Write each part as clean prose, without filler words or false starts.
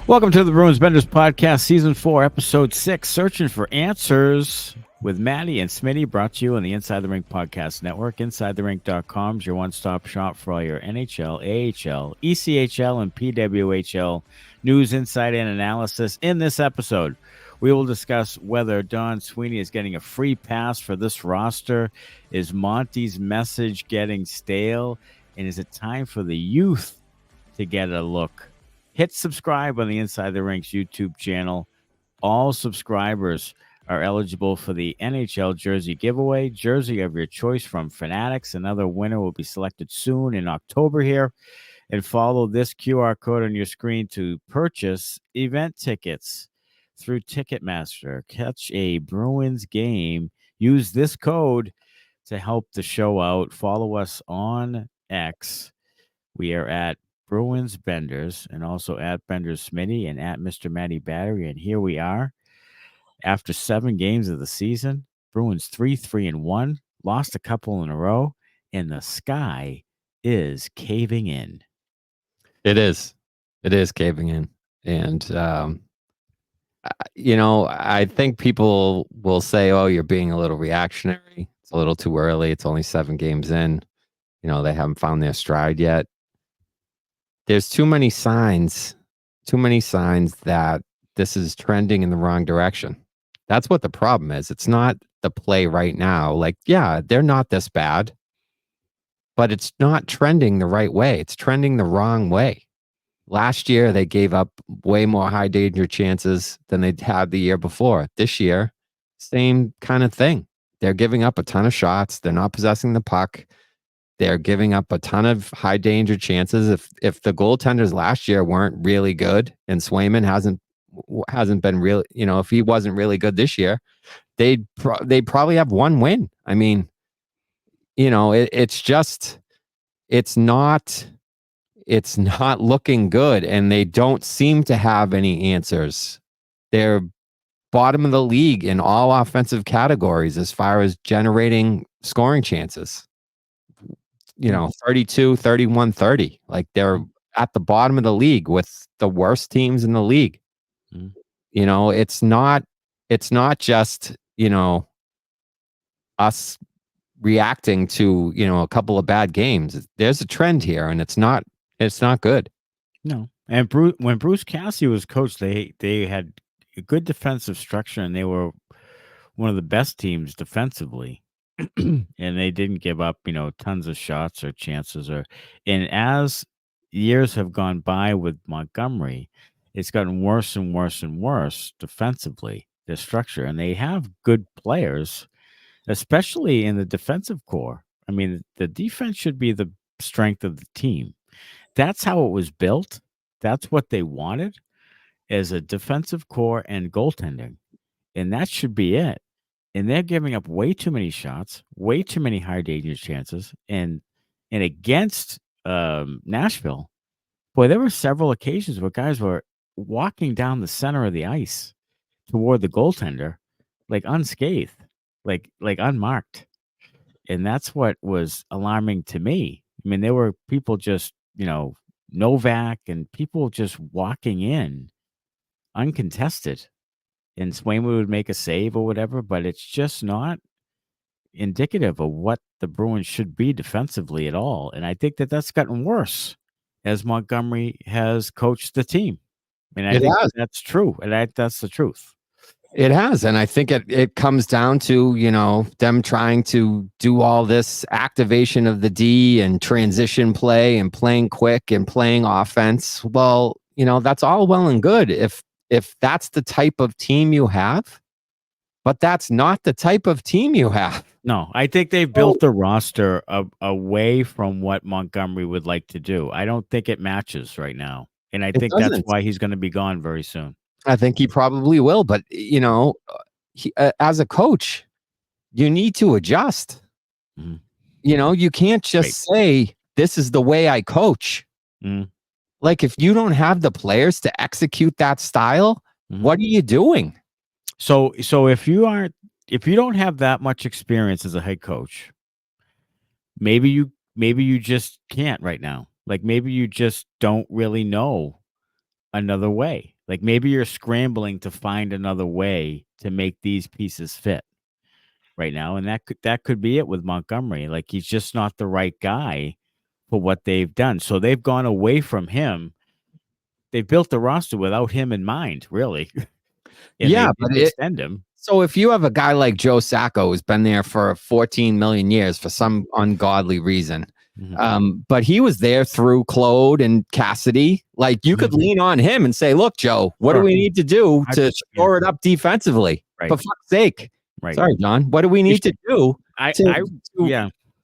Welcome to the Bruins Benders Podcast, Season 4, Episode 6, Searching for Answers with Maddie and Smitty, brought to you on the Inside the Rink Podcast Network. InsideTheRink.com is your one-stop shop for all your NHL, AHL, ECHL, and PWHL news, insight, and analysis. In this episode, we will discuss whether Don Sweeney is getting a free pass for this roster. Is Monty's message getting stale? And is it time for the youth to get a look? Hit subscribe on the Inside the Rinks YouTube channel. All subscribers are eligible for the NHL jersey giveaway. Jersey of your choice from Fanatics. Another winner will be selected soon in October here. And follow this QR code on your screen to purchase event tickets through Ticketmaster. Catch a Bruins game. Use this code to help the show out. Follow us on X. We are at Bruins Benders, and also at Benders Smitty and at Mr. Matty Battery. And here we are after 7 games of the season. Bruins 3-3-1, lost a couple in a row, and the sky is caving in. It is caving in. And, I think people will say, oh, you're being a little reactionary. It's a little too early. It's only 7 games in. They haven't found their stride yet. There's too many signs that this is trending in the wrong direction. That's what the problem is. It's not the play right now. Like, yeah, they're not this bad, but it's not trending the right way. It's trending the wrong way. Last year, they gave up way more high danger chances than they'd had the year before. This year, same kind of thing. They're giving up a ton of shots. They're not possessing the puck. They're giving up a ton of high danger chances. If the goaltenders last year weren't really good and Swayman hasn't been really, if he wasn't really good this year, they'd probably have 1 win. I mean, it's not looking good, and they don't seem to have any answers. They're bottom of the league in all offensive categories as far as generating scoring chances. 32, 31, 30. Like, they're at the bottom of the league with the worst teams in the league. Mm. It's not just, us reacting to, a couple of bad games. There's a trend here, and it's not good. No. And when Bruce Cassidy was coach, they had a good defensive structure, and they were one of the best teams defensively. And they didn't give up, tons of shots or chances. And as years have gone by with Montgomery, it's gotten worse and worse and worse defensively, their structure. And they have good players, especially in the defensive core. I mean, the defense should be the strength of the team. That's how it was built. That's what they wanted, as a defensive core and goaltending. And that should be it. And they're giving up way too many shots, way too many high danger chances. And against Nashville, boy, there were several occasions where guys were walking down the center of the ice toward the goaltender, like unscathed, like unmarked. And that's what was alarming to me. I mean, there were people just, Novak and people just walking in uncontested. And Swayman would make a save or whatever, but it's just not indicative of what the Bruins should be defensively at all. And I think that's gotten worse as Montgomery has coached the team. And I think that's true. And that's the truth. It has. And I think it comes down to, them trying to do all this activation of the D and transition play and playing quick and playing offense. Well, that's all well and good if that's the type of team you have, but that's not the type of team you have. No, I think they've built the roster away from what Montgomery would like to do. I don't think it matches right now. And I think that's why he's going to be gone very soon. I think he probably will. But, as a coach, you need to adjust. Mm-hmm. You can't just say, this is the way I coach. Mm-hmm. Like, if you don't have the players to execute that style, what are you doing? So if you don't have that much experience as a head coach, maybe you just can't right now. Like, maybe you just don't really know another way. Like maybe you're scrambling to find another way to make these pieces fit right now, and that could be it with Montgomery. Like he's just not the right guy for what they've done. So they've gone away from him. They've built the roster without him in mind, really. And Yeah, they but didn't extend him. So if you have a guy like Joe Sacco who's been there for 14 million years for some ungodly reason, but he was there through Claude and Cassidy, like you could lean on him and say, look, Joe, what do we need to do to shore it up defensively? Right. For fuck's sake. Right. Sorry, John. What do we need to do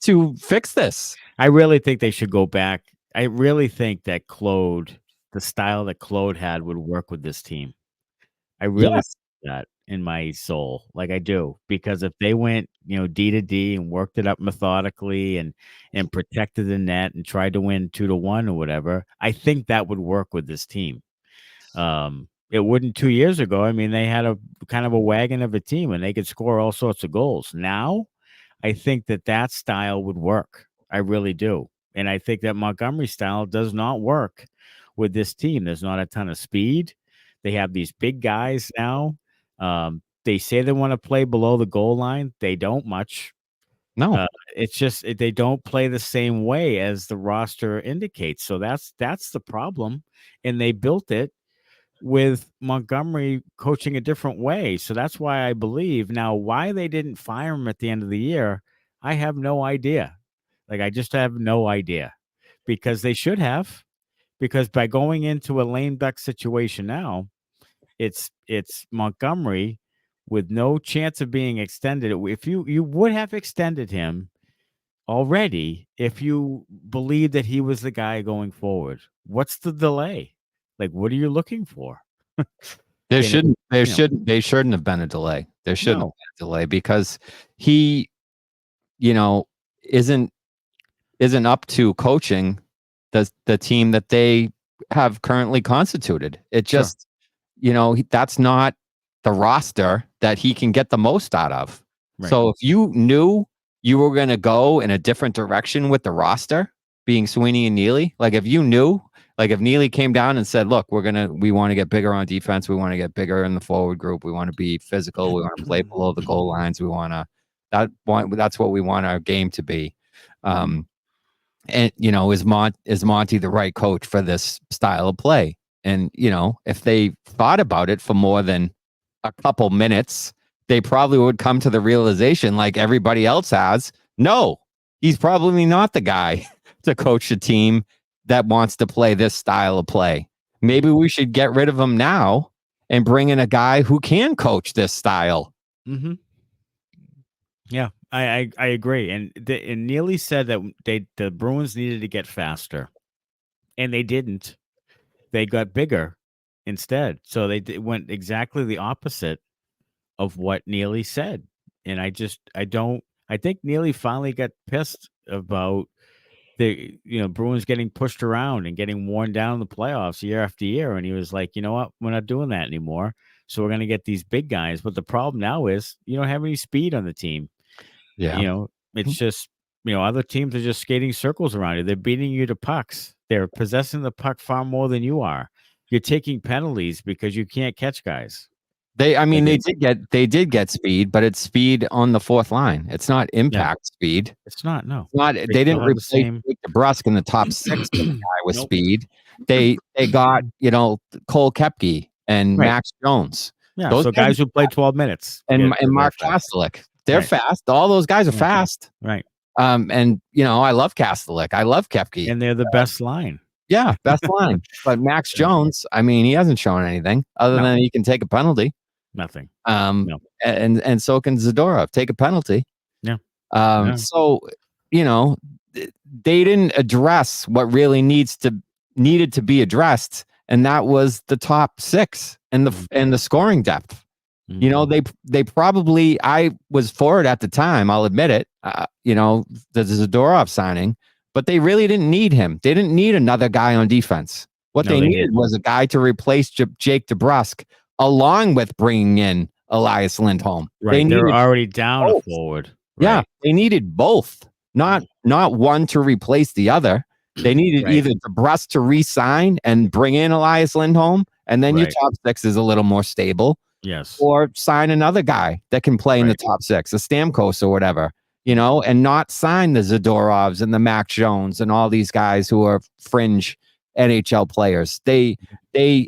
to fix this? I really think they should go back. I really think that Claude, the style that Claude had, would work with this team. I really think that in my soul, like I do, because if they went, D to D and worked it up methodically and protected the net and tried to win 2-1 or whatever, I think that would work with this team. It wouldn't 2 years ago. I mean, they had a kind of a wagon of a team and they could score all sorts of goals. Now, I think that style would work. I really do. And I think that Montgomery style does not work with this team. There's not a ton of speed. They have these big guys now. They say they want to play below the goal line. They don't much. No, it's just they don't play the same way as the roster indicates. So that's the problem. And they built it with Montgomery coaching a different way. So that's why I believe now why they didn't fire him at the end of the year. I have no idea. Like I just have no idea because they should have. Because by going into a lame duck situation now, it's Montgomery with no chance of being extended. If you would have extended him already, if you believe that he was the guy going forward, what's the delay? Like, what are you looking for? There shouldn't have been a delay. There shouldn't have been a delay because he, isn't up to coaching the team that they have currently constituted. It just, that's not the roster that he can get the most out of. Right. So if you knew you were going to go in a different direction with the roster, being Sweeney and Neely, like if you knew, like if Neely came down and said, look, we want to get bigger on defense. We want to get bigger in the forward group. We want to be physical. We want to play below the goal lines. That's what we want our game to be. And is Monty the right coach for this style of play? And if they thought about it for more than a couple minutes, they probably would come to the realization, like everybody else has, no, he's probably not the guy to coach a team that wants to play this style of play. Maybe we should get rid of him now and bring in a guy who can coach this style. Mm-hmm. Yeah. I agree, and Neely said that the Bruins needed to get faster, and they didn't. They got bigger instead, so they went exactly the opposite of what Neely said. And I think Neely finally got pissed about the Bruins getting pushed around and getting worn down in the playoffs year after year, and he was like, you know what, we're not doing that anymore. So we're going to get these big guys, but the problem now is you don't have any speed on the team. Yeah. It's just, other teams are just skating circles around you. They're beating you to pucks. They're possessing the puck far more than you are. You're taking penalties because you can't catch guys. They did get speed, but it's speed on the fourth line. It's not impact speed. It's not, no. It's not. They didn't replace DeBrusk in the top six with speed. They got, Cole Koepke and Max Jones. Yeah, those guys who play 12 minutes. And Mark Kastelik. They're fast. All those guys are fast. Right. And I love Kastelik. I love Koepke. And they're the best line. Yeah, best line. But Max Jones, I mean, he hasn't shown anything other than he can take a penalty. Nothing. And so can Zadorov take a penalty. Yeah. So, they didn't address what really needed to be addressed, and that was the top six and the scoring depth. They probably, I was for it at the time, I'll admit it, the Zadorov signing, but they really didn't need him. They didn't need another guy on defense. What they needed was a guy to replace Jake DeBrusk, along with bringing in Elias Lindholm. Right. They were already down a forward. Right? Yeah. They needed both, not one to replace the other. They needed either DeBrusk to re-sign and bring in Elias Lindholm, and then your Right. top six is a little more stable. Yes. Or sign another guy that can play in the top six, a Stamkos or whatever, and not sign the Zadorovs and the Mac Jones and all these guys who are fringe NHL players. They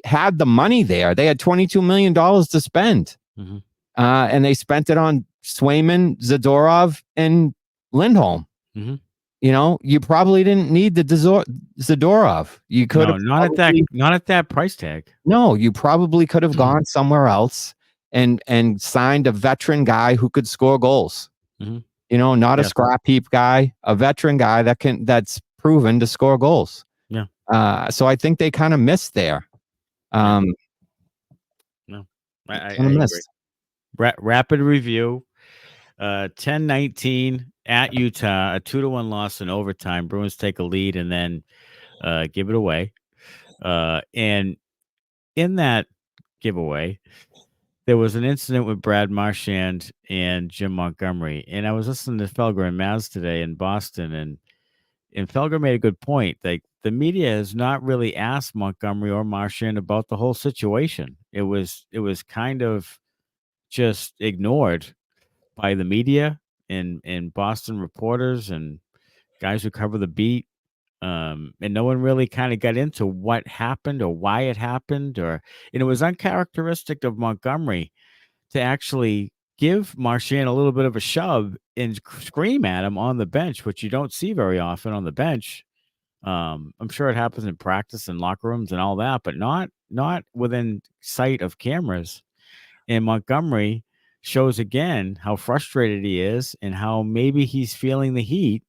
had the money there. They had $22 million to spend. Mm-hmm. And they spent it on Swayman, Zadorov, and Lindholm. Mm-hmm. You probably didn't need the Zadorov. You could have not at that price tag. No, you probably could have gone somewhere else and signed a veteran guy who could score goals. Mm-hmm. Not a scrap heap guy, a veteran guy that's proven to score goals. Yeah. So I think they kind of missed there. No, I agree. Rapid review. 10-19 at Utah, a 2-1 loss in overtime. Bruins take a lead and then give it away. And in that giveaway, there was an incident with Brad Marchand and Jim Montgomery. And I was listening to Felger and Maz today in Boston, and Felger made a good point. Like, the media has not really asked Montgomery or Marchand about the whole situation. It was kind of just ignored by the media and Boston reporters and guys who cover the beat. And no one really kind of got into what happened or why it happened, and it was uncharacteristic of Montgomery to actually give Marchand a little bit of a shove and scream at him on the bench, which you don't see very often on the bench. I'm sure it happens in practice and locker rooms and all that, but not within sight of cameras. And Montgomery shows again how frustrated he is and how maybe he's feeling the heat.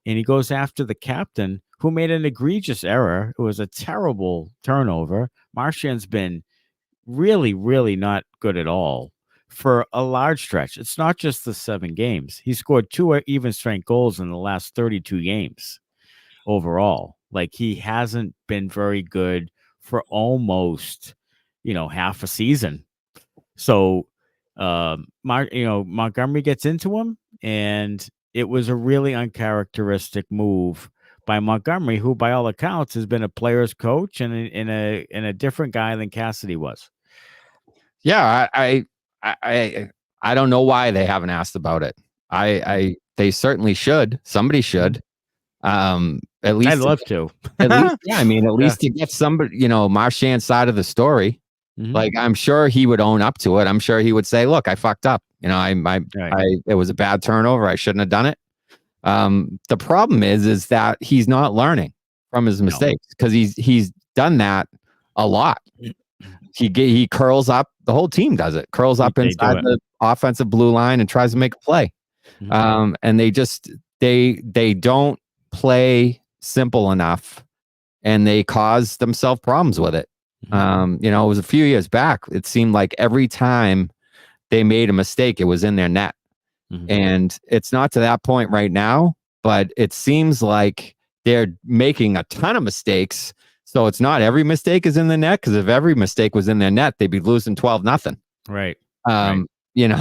And he goes after the captain, who made an egregious error. It was a terrible turnover. Marchand's been really, really not good at all for a large stretch. It's not just the 7 games. He scored 2 even strength goals in the last 32 games overall. Like, he hasn't been very good for almost, half a season. So, Montgomery gets into him, and it was a really uncharacteristic move by Montgomery, who, by all accounts, has been a player's coach and a different guy than Cassidy was. Yeah, I don't know why they haven't asked about it. They certainly should. Somebody should. At least I'd love to. At least, yeah. I mean, at least to get somebody, Marchand's side of the story. Mm-hmm. Like, I'm sure he would own up to it. I'm sure he would say, "Look, I fucked up. It was a bad turnover. I shouldn't have done it." The problem is that he's not learning from his mistakes, because he's done that a lot. He curls up. The whole team does it. Curls up inside the offensive blue line and tries to make a play. Mm-hmm. And they don't play simple enough, and they cause themselves problems with it. It was a few years back. It seemed like every time they made a mistake, it was in their net. Mm-hmm. And it's not to that point right now, but it seems like they're making a ton of mistakes. So it's not every mistake is in the net, because if every mistake was in their net, they'd be losing 12-0. Right. Yeah.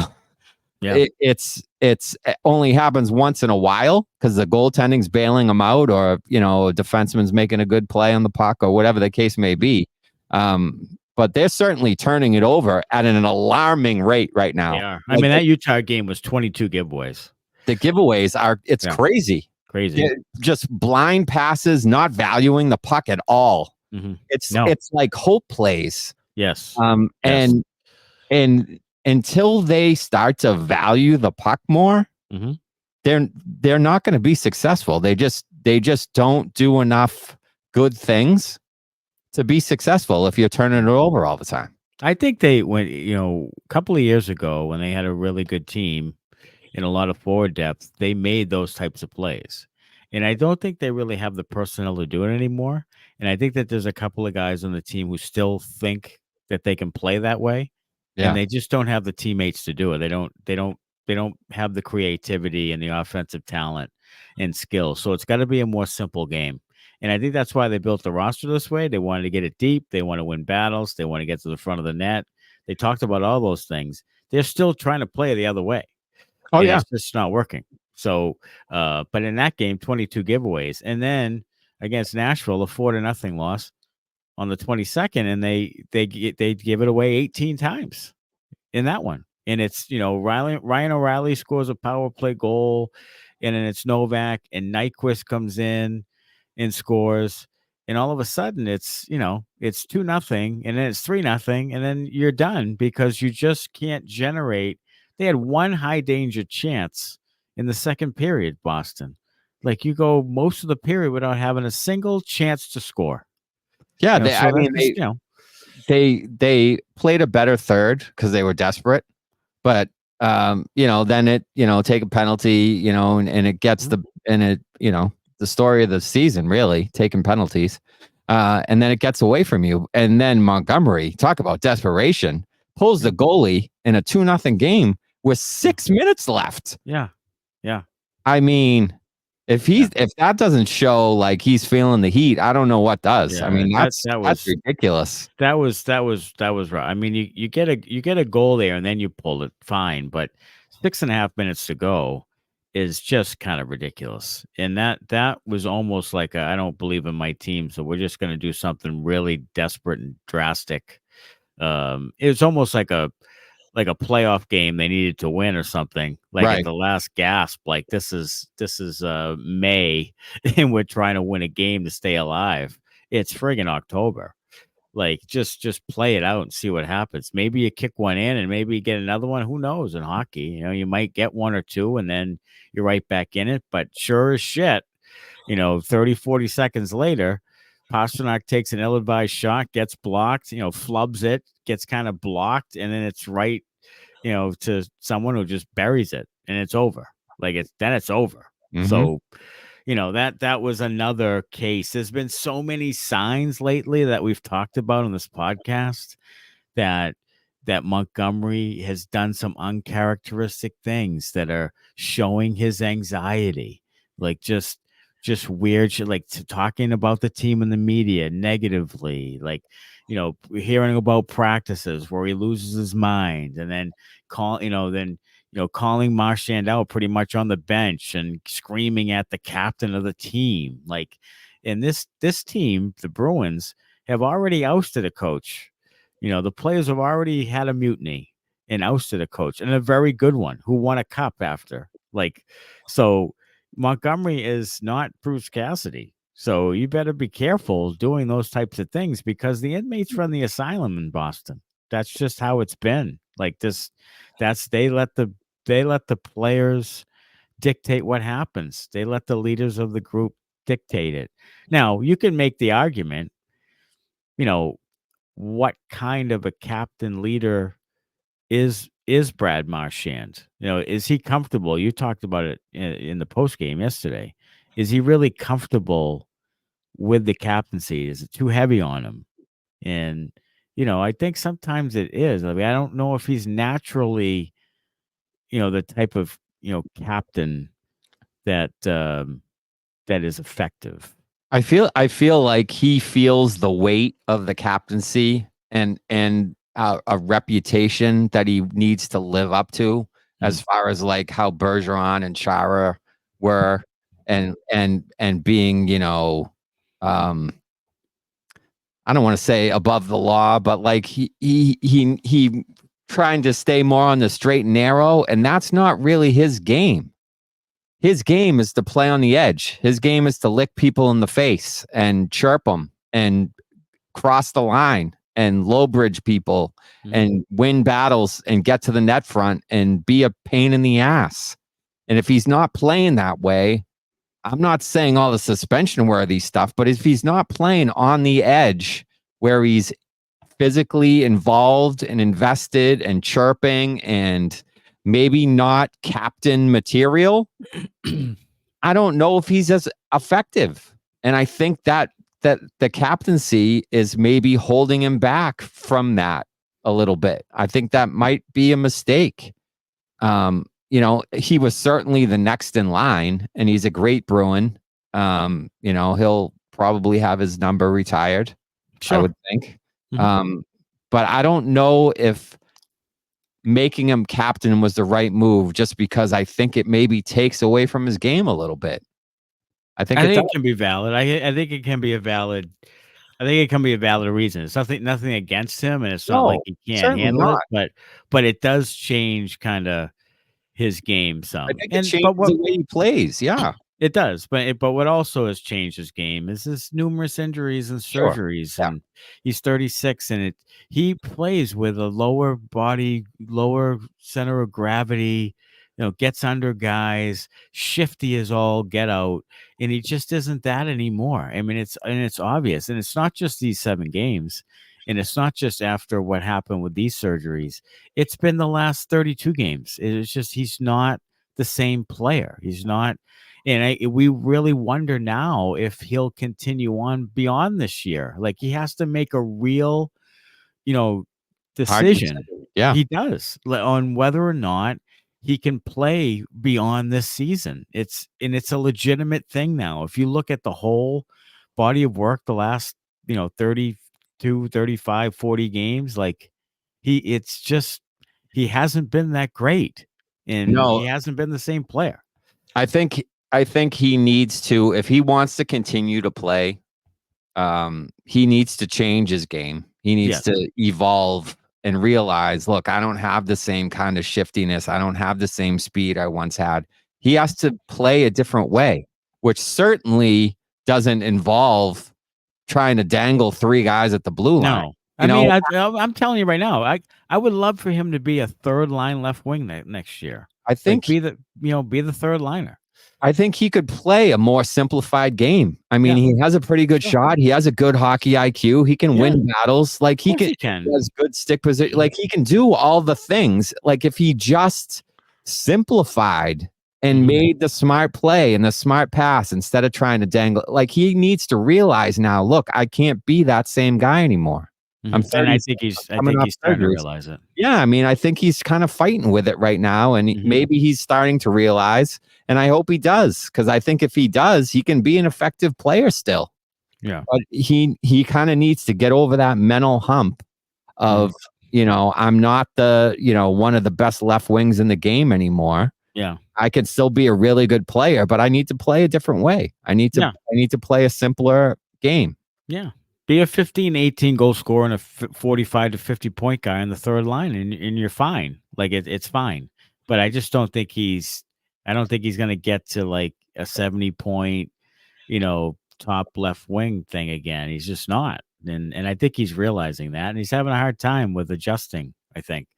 It only happens once in a while because the goaltending's bailing them out, or a defenseman's making a good play on the puck, or whatever the case may be. But they're certainly turning it over at an alarming rate right now. They are. I mean, that Utah game was 22 giveaways. The giveaways are crazy. Crazy. Just blind passes, not valuing the puck at all. Mm-hmm. It's like hope plays. Yes. And until they start to value the puck more, mm-hmm. they're not going to be successful. They just don't do enough good things to be successful if you're turning it over all the time. I think they went, a couple of years ago, when they had a really good team and a lot of forward depth, they made those types of plays. And I don't think they really have the personnel to do it anymore. And I think that there's a couple of guys on the team who still think that they can play that way. Yeah. And they just don't have the teammates to do it. They don't have the creativity and the offensive talent and skill. So it's got to be a more simple game. And I think that's why they built the roster this way. They wanted to get it deep. They want to win battles. They want to get to the front of the net. They talked about all those things. They're still trying to play the other way. Oh, yeah. It's just not working. So, but in that game, 22 giveaways. And then against Nashville, a 4-0 loss. on the 22nd, and they give it away 18 times in that one. And it's, Ryan O'Reilly scores a power play goal, and then it's Novak, and Nyquist comes in and scores. And all of a sudden it's 2-0, and then it's 3-0, and then you're done because you just can't generate. They had one high danger chance in the second period, Boston. Like, you go most of the period without having a single chance to score. Yeah, they played a better third because they were desperate, but then it take a penalty, and it gets the story of the season, really, taking penalties, and then it gets away from you, and then Montgomery, talk about desperation, pulls the goalie in a 2-0 game with 6 minutes left. Yeah. I mean, if that doesn't show like he's feeling the heat, I don't know what does. Yeah, I mean, that's ridiculous. That was right. I mean, you get a goal there and then you pull it, fine, but 6.5 minutes to go is just kind of ridiculous. And that was almost like I don't believe in my team, so we're just going to do something really desperate and drastic. It was almost like a playoff game they needed to win or something, like Right. at the last gasp. Like, this is May and we're trying to win a game to stay alive. It's friggin' October. Like, just play it out and see what happens. Maybe you kick one in and maybe you get another one. Who knows? In hockey, you might get one or two and then you're right back in it. But sure as shit, 30, 40 seconds later, Pastrnak takes an ill-advised shot, gets blocked, flubs it, gets kind of blocked, and then it's right, to someone who just buries it, and it's over. Like, it's over. Mm-hmm. So, that was another case. There's been so many signs lately that we've talked about on this podcast that Montgomery has done some uncharacteristic things that are showing his anxiety, like just weird shit, like talking about the team in the media negatively, like, hearing about practices where he loses his mind, and then calling Marchand out pretty much on the bench and screaming at the captain of the team. Like, and this team, the Bruins, have already ousted a coach. The players have already had a mutiny and ousted a coach, and a very good one who won a cup after. Like, so Montgomery is not Bruce Cassidy. So you better be careful doing those types of things, because the inmates run the asylum in Boston. That's just how it's been. Like this, they let the players dictate what happens. They let the leaders of the group dictate it. Now, you can make the argument, what kind of a captain leader is Brad Marchand? Is he comfortable? You talked about it in the post game yesterday. Is he really comfortable with the captaincy? Is it too heavy on him? And I think sometimes it is. I mean, I don't know if he's naturally, the type of captain that is effective. I feel like he feels the weight of the captaincy and a reputation that he needs to live up to, as far as like how Bergeron and Chara were, and being, I don't want to say above the law, but like he trying to stay more on the straight and narrow, and that's not really his game. His game is to play on the edge. His game is to lick people in the face and chirp them and cross the line and low bridge people and win battles and get to the net front and be a pain in the ass. And if he's not playing that way, I'm not saying all the suspension worthy stuff, but if he's not playing on the edge where he's physically involved and invested and chirping and maybe not captain material, I don't know if he's as effective. And I think that the captaincy is maybe holding him back from that a little bit. I think that might be a mistake. He was certainly the next in line, and he's a great Bruin. He'll probably have his number retired, sure. I would think. But I don't know if making him captain was the right move, just because I think it maybe takes away from his game a little bit. I think it can be valid. I think it can be a valid I think it can be a valid reason. It's nothing against him, and it's not like No, he can't certainly handle not. it, but it does change kinda his game I some. think it And changes but what the way he plays. Yeah, it does, but what also has changed his game is his numerous injuries and sure. surgeries, Yeah. and he's 36, and he plays with a lower body, lower center of gravity, gets under guys, shifty as all get out, and he just isn't that anymore. I mean, it's obvious, and it's not just these 7 games, and it's not just after what happened with these surgeries. It's been the last 32 games. It's just he's not the same player. He's not, and we really wonder now if he'll continue on beyond this year. Like he has to make a real, you know, Hard decision. decision. Yeah. He does on whether or not he can play beyond this season. It's a legitimate thing now. If you look at the whole body of work, the last, 32, 35, 40 games, like it's just, he hasn't been that great, and he No, hasn't been the same player. I think he needs to, if he wants to continue to play, he needs to change his game. He needs Yes. to evolve and realize, look, I don't have the same kind of shiftiness. I don't have the same speed I once had. He has to play a different way, which certainly doesn't involve trying to dangle 3 guys at the blue line. No. I mean, I'm telling you right now, I would love for him to be a third line left wing next year. I think Like be the third liner. I think he could play a more simplified game. I mean, Yeah. he has a pretty good Sure. shot. He has a good hockey IQ. He can win battles. Like he Of course can, he he has good stick position. Like he can do all the things. Like if he just simplified and Mhm. made the smart play and the smart pass instead of trying to dangle, like he needs to realize now, look, I can't be that same guy anymore. I'm Mhm. And 30. I Coming think off he's starting to surgery. realize it. Yeah, I mean, I think he's kind of fighting with it right now, and Mhm. maybe he's starting to realize, and I hope he does, because I think if he does, he can be an effective player still. Yeah. But he kind of needs to get over that mental hump of, I'm not the, one of the best left wings in the game anymore. Yeah. I could still be a really good player, but I need to play a different way. I need to play a simpler game. Yeah. Be a 15, 18 goal scorer and a 45 to 50 point guy on the third line, and you're fine. Like it's fine. But I just don't think I don't think he's going to get to like a 70 point, top left wing thing again. He's just not. And I think he's realizing that, and he's having a hard time with adjusting, I think.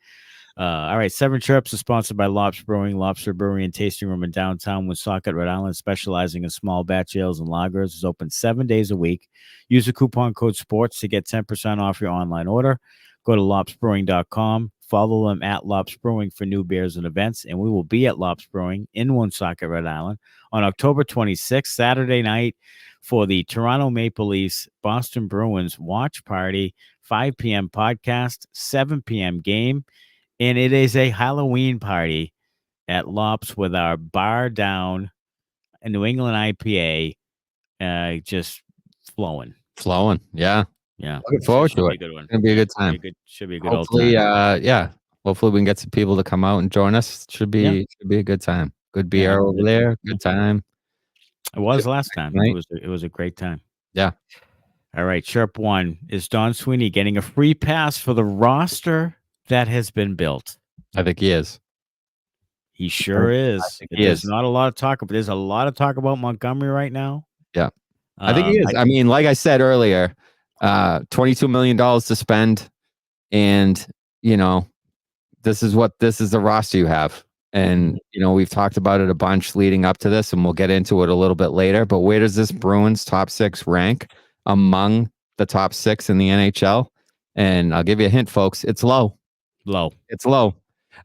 All right, Seven Chirps is sponsored by Lops Brewing, Lobster Brewery and Tasting Room in downtown Woonsocket, Rhode Island, specializing in small batch ales and lagers. Is open 7 days a week. Use the coupon code SPORTS to get 10% off your online order. Go to lopsbrewing.com. Follow them at Lops Brewing for new beers and events, and we will be at Lops Brewing in Woonsocket, Rhode Island on October 26th, Saturday night, for the Toronto Maple Leafs Boston Bruins watch party, 5 p.m. podcast, 7 p.m. game. And it is a Halloween party at Lops with our bar down, a New England IPA, just flowing. Yeah. Yeah. Looking forward Should to be it. a good one. It's gonna be a good time. Should be a good old Hopefully, time. hopefully we can get some people to come out and join us. Should be a good time. Good beer over there. Good time. It was last time. Right? It was a great time. Yeah. All right. Chirp one. Is Don Sweeney getting a free pass for the roster that has been built? I think he is. He sure is. There's not a lot of talk about. There's a lot of talk about Montgomery right now. Yeah. I think he is. I mean, like I said earlier, $22 million to spend, and this is the roster you have. And we've talked about it a bunch leading up to this, and we'll get into it a little bit later. But where does this Bruins top 6 rank among the top 6 in the NHL? And I'll give you a hint, folks. It's low. It's low.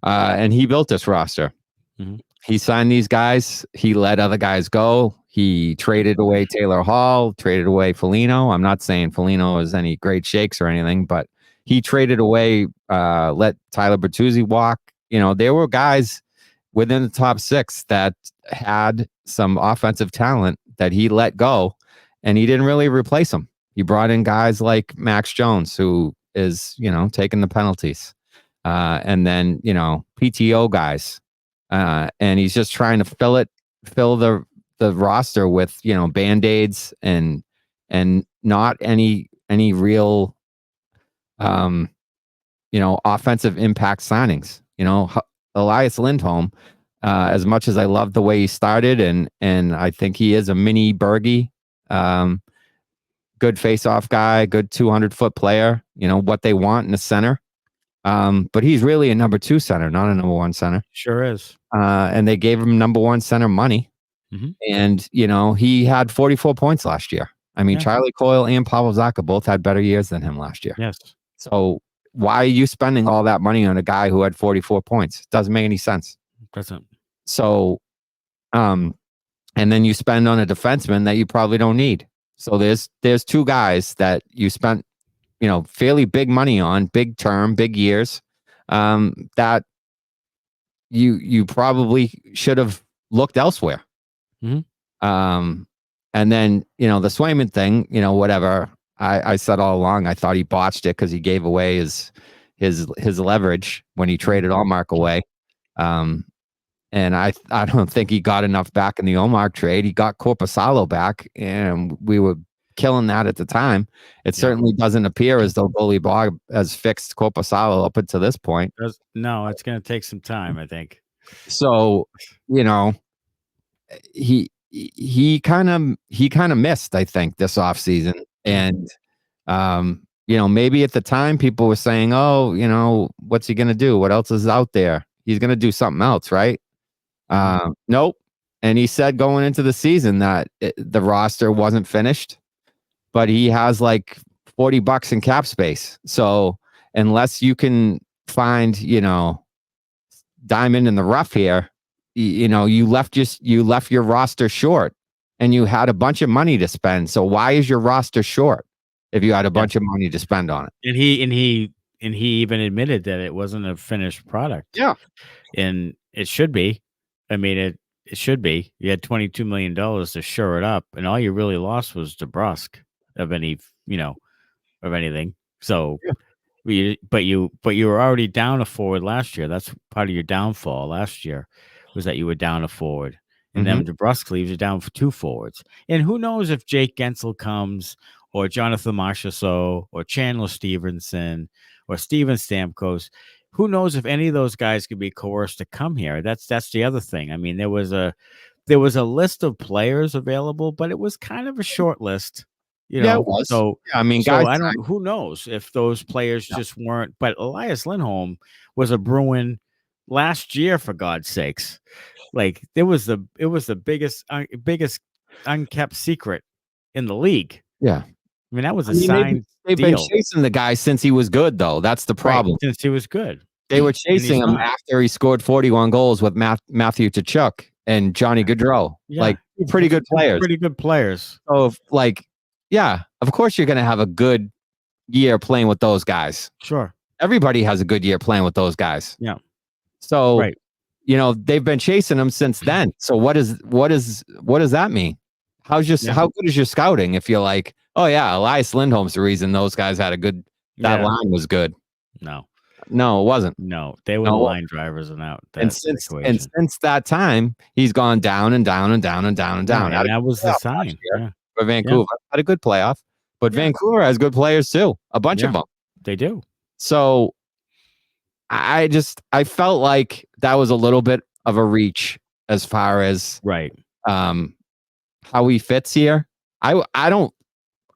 And he built this roster. Mm-hmm. He signed these guys. He let other guys go. He traded away Taylor Hall, traded away Foligno. I'm not saying Foligno is any great shakes or anything, but he traded away, let Tyler Bertuzzi walk. There were guys within the top 6 that had some offensive talent that he let go, and he didn't really replace them. He brought in guys like Max Jones, who is, taking the penalties. And then, PTO guys. And he's just trying to fill the roster with, Band-Aids and not any any real, offensive impact signings. Elias Lindholm, as much as I love the way he started, and I think he is a mini Bergie, good face-off guy, good 200-foot player, what they want in a center. But he's really a number 2 center, not a number 1 center. Sure is. And they gave him number 1 center money. Mm-hmm. And, he had 44 points last year. I mean, Charlie Coyle and Pavel Zacha both had better years than him last year. Yes. So why are you spending all that money on a guy who had 44 points? Doesn't make any sense. Doesn't. So, and then you spend on a defenseman that you probably don't need. So there's 2 guys that you spent, fairly big money on, big term, big years, that you probably should have looked elsewhere. Mm-hmm. And then, the Swayman thing, whatever. I said all along, I thought he botched it because he gave away his leverage when he traded Allmark away. And I don't think he got enough back in the Allmark trade. He got Korpisalo back, and we were killing that at the time. It certainly doesn't appear as though Bully Bob has fixed Korpisalo up until this point. No, it's going to take some time, I think. So, he kind of missed, I think, this offseason. And maybe at the time people were saying, oh, what's he gonna do? What else is out there? He's gonna do something else, right? Nope. And he said going into the season that the roster wasn't finished, but he has like $40 in cap space. So unless you can find, diamond in the rough here, you left your roster short, and you had a bunch of money to spend. So why is your roster short if you had a bunch of money to spend on it? And he even admitted that it wasn't a finished product. Yeah, and it should be. I mean, it should be. You had $22 million to shore it up, and all you really lost was DeBrusk of anything. So. Yeah. But you were already down a forward last year. That's part of your downfall last year, was that you were down a forward, and then DeBrusk leaves you down for 2 forwards. And who knows if Jake Gensel comes, or Jonathan Marchand, or Chandler Stevenson, or Steven Stamkos. Who knows if any of those guys could be coerced to come here? That's the other thing. I mean, there was a list of players available, but it was kind of a short list. It was. So, I mean, guys, who knows if those players just weren't. But Elias Lindholm was a Bruin last year, for God's sakes. Like, it was the biggest unkept secret in the league. Yeah. I mean, that was a signed they've deal. been chasing the guy since he was good, though. That's the problem. Right, since he was good. They were chasing him after he scored 41 goals with Matthew Tkachuk and Johnny Gaudreau. Yeah. Like, pretty good players. Pretty good players. So, yeah, of course you're going to have a good year playing with those guys. Sure. Everybody has a good year playing with those guys. Yeah. So, they've been chasing them since then. So what does that mean? How good is your scouting if you're like, oh yeah, Elias Lindholm's the reason those guys had that line was good? No, it wasn't. No, they were the line drivers in that. And since that time, he's gone down and down and down and down and down. And that was the sign. For Vancouver, had a good playoff, but Vancouver has good players too, a bunch of them. They do. So I felt like that was a little bit of a reach as far as how he fits here. I don't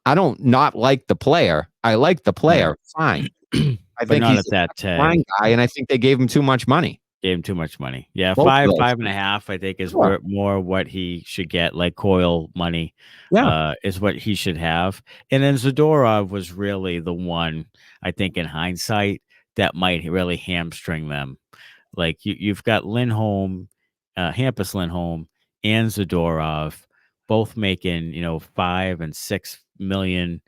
not like the player. I like the player. Fine. I think not he's at that fine guy, and I think they gave him too much money. Gave him too much money. Yeah, 5.5, I think is more what he should get, like Coyle money. Yeah, is what he should have. And then Zadorov was really the one, I think, in hindsight, that might really hamstring them. Like you've got Lindholm, Hampus Lindholm, and Zadorov, both making $5 and $6 million,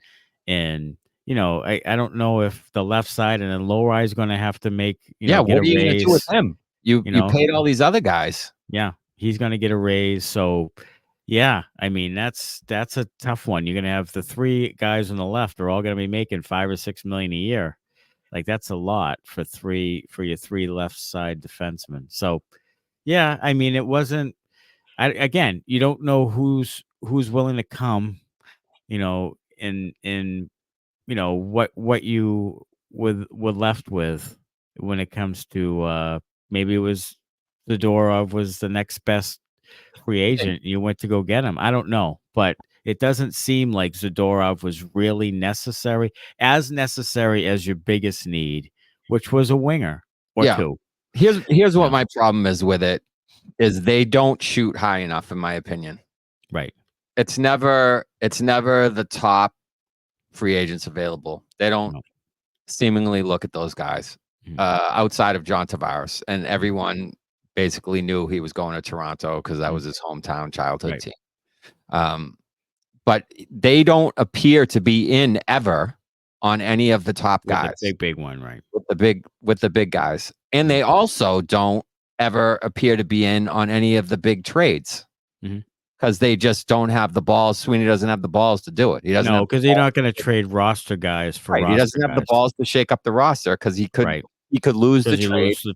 and I don't know if the left side and then lower is going to have to make what are you going to do with him? You paid all these other guys. Yeah, he's going to get a raise. So yeah, I mean that's a tough one. You're going to have the 3 guys on the left are all going to be making $5 or $6 million a year. Like, that's a lot for your 3 left side defensemen. So yeah, I mean, it wasn't. Again, you don't know who's willing to come, in what you were left with when it comes to maybe it was Zadorov was the next best free agent. You went to go get him. I don't know, but it doesn't seem like Zadorov was really as necessary as your biggest need, which was a winger or Yeah. two. Here's what my problem is with it is they don't shoot high enough, in my opinion. Right. It's never the top free agents available. They don't seemingly look at those guys outside of John Tavares, and everyone basically knew he was going to Toronto because that was his hometown childhood team. But they don't appear to be in ever on any of the top guys. The big one, right? With the big guys. And they also don't ever appear to be in on any of the big trades. Because they just don't have the balls. Sweeney doesn't have the balls to do it. He doesn't. No, because you're not going to trade roster guys for. Right. He doesn't have the balls to shake up the roster because he could. He could lose the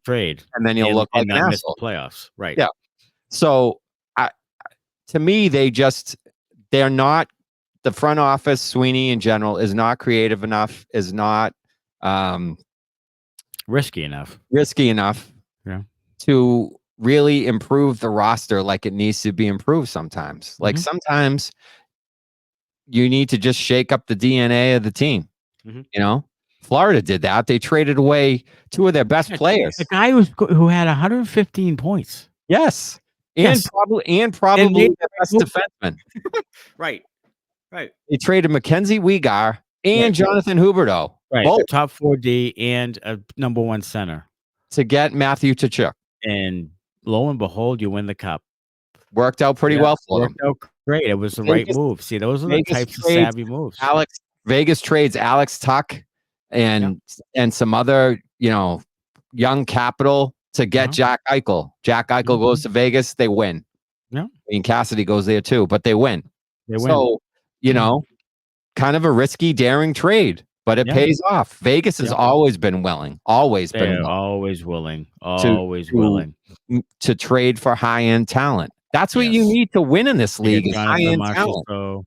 trade, and then he'll look like an miss asshole. The playoffs, right? Yeah. So, to me, they're not. The front office, Sweeney in general, is not creative enough. Is not risky enough. Yeah. To really improve the roster like it needs to be improved sometimes. Like sometimes you need to just shake up the DNA of the team. Florida did that. They traded away two of their best players. The guy who had 115 points. Yes. And probably the best defenseman. Right. They traded Mackenzie Weegar and Jonathan Huberdeau. Right. Both. Top 4D and a number one center. To get Matthew Tkachuk. And lo and behold, you win the cup. Worked out pretty well for them. Worked out great. It was the right move. See, those are the types of savvy moves. Vegas trades Alex Tuck and some other, young capital to get Jack Eichel. Jack Eichel goes to Vegas, they win. Yeah. I mean, Cassidy goes there too, but they win. So, kind of a risky, daring trade, but it pays off. Vegas has always been willing. Always willing to trade for high-end talent. That's what you need to win in this league is high-end talent. So,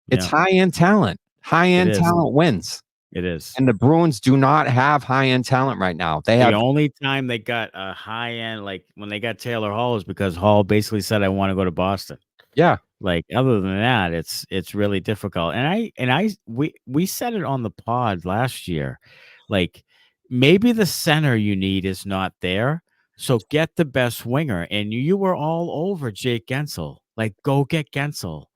it's high-end talent. High-end talent wins. It is. And the Bruins do not have high-end talent right now. The only time they got a high-end, like when they got Taylor Hall, is because Hall basically said, I want to go to Boston. Yeah. Like other than that, it's really difficult. And we said it on the pod last year. Like maybe the center you need is not there. So get the best winger. And you were all over Jake Gensel. Like go get Gensel.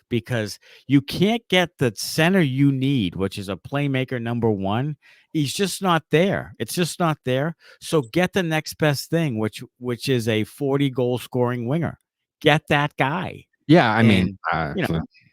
Because you can't get the center you need, which is a playmaker number one. He's just not there. It's just not there. So get the next best thing, which is a 40 goal scoring winger. Get that guy. Yeah, I mean,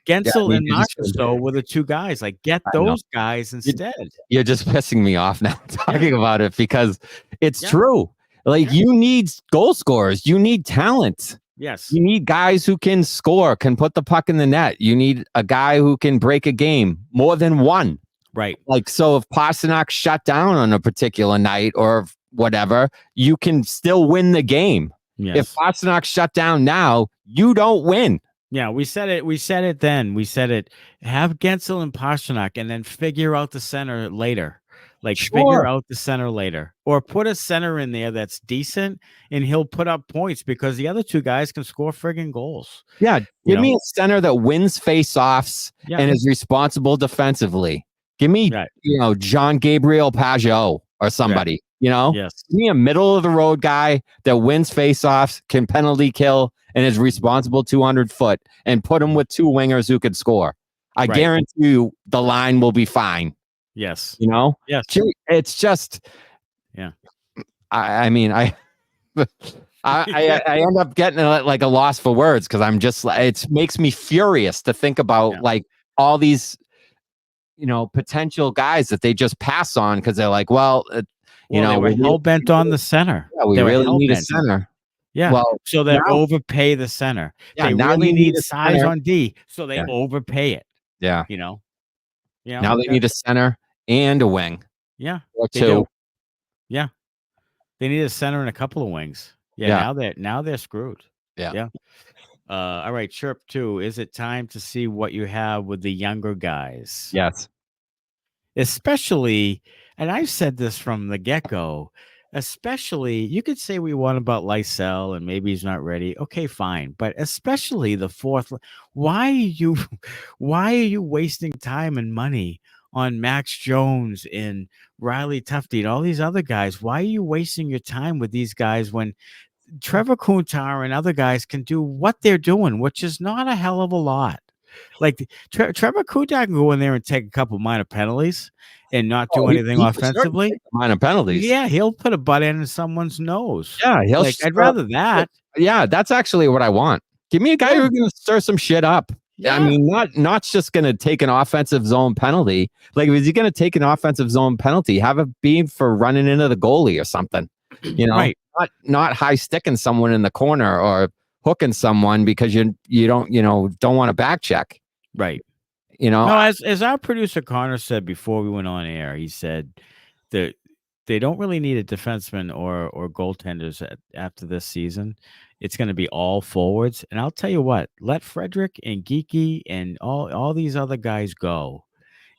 Gensel and Marchand were the two guys. Like, get those guys instead. You're just pissing me off now talking about it because it's true. Like, you need goal scorers. You need talent. Yes. You need guys who can score, can put the puck in the net. You need a guy who can break a game more than one. Right. Like, so if Pastrnak shut down on a particular night or whatever, you can still win the game. Yes. If Pastrnak shut down now, you don't win. Yeah, we said it then. We said it. Have Gensel and Pastrnak and then figure out the center later. Figure out the center later. Or put a center in there that's decent and he'll put up points because the other two guys can score friggin' goals. Yeah, give me a center that wins face-offs and is responsible defensively. Give me, John Gabriel Pajot or somebody. Yes. Give me a middle of the road guy that wins faceoffs, can penalty kill, and is responsible 200 foot, and put him with two wingers who could score. I guarantee you the line will be fine. Yes. Yes. It's just, I mean, I end up getting like a loss for words because I'm just, it makes me furious to think about like all these, potential guys that they just pass on because they're like, we're hell bent on the center. Yeah, we really need a center. Yeah. Well, so they overpay the center. They really need size on D, so they overpay it. Yeah. Now they need a center and a wing. Yeah. Or two. Yeah. They need a center and a couple of wings. Yeah. Now they're screwed. Yeah. All right, Chirp 2. Is it time to see what you have with the younger guys? Yes. Especially, and I've said this from the get-go, especially, you could say we want about Lysell and maybe he's not ready. Okay, fine. But especially the fourth, why are you why are you wasting time and money on Max Jones and Riley Tufte and all these other guys? Why are you wasting your time with these guys when Trevor Kuntar and other guys can do what they're doing, which is not a hell of a lot? Like Trevor Kuntar can go in there and take a couple minor penalties and not do anything he offensively. Minor penalties. Yeah, he'll put a butt end in someone's nose. Yeah, he'll. Like, I'd rather that. Yeah, that's actually what I want. Give me a guy who's going to stir some shit up. Yeah. I mean, not just going to take an offensive zone penalty. Like, is he going to take an offensive zone penalty? Have it be for running into the goalie or something. You know, Right. Not high sticking someone in the corner or hooking someone because you don't want to back check. Right. You know, No, as our producer Connor said before we went on air, he said that they don't really need a defenseman or goaltenders after this season. It's going to be all forwards. And I'll tell you what, let Frederick and Georgii and all these other guys go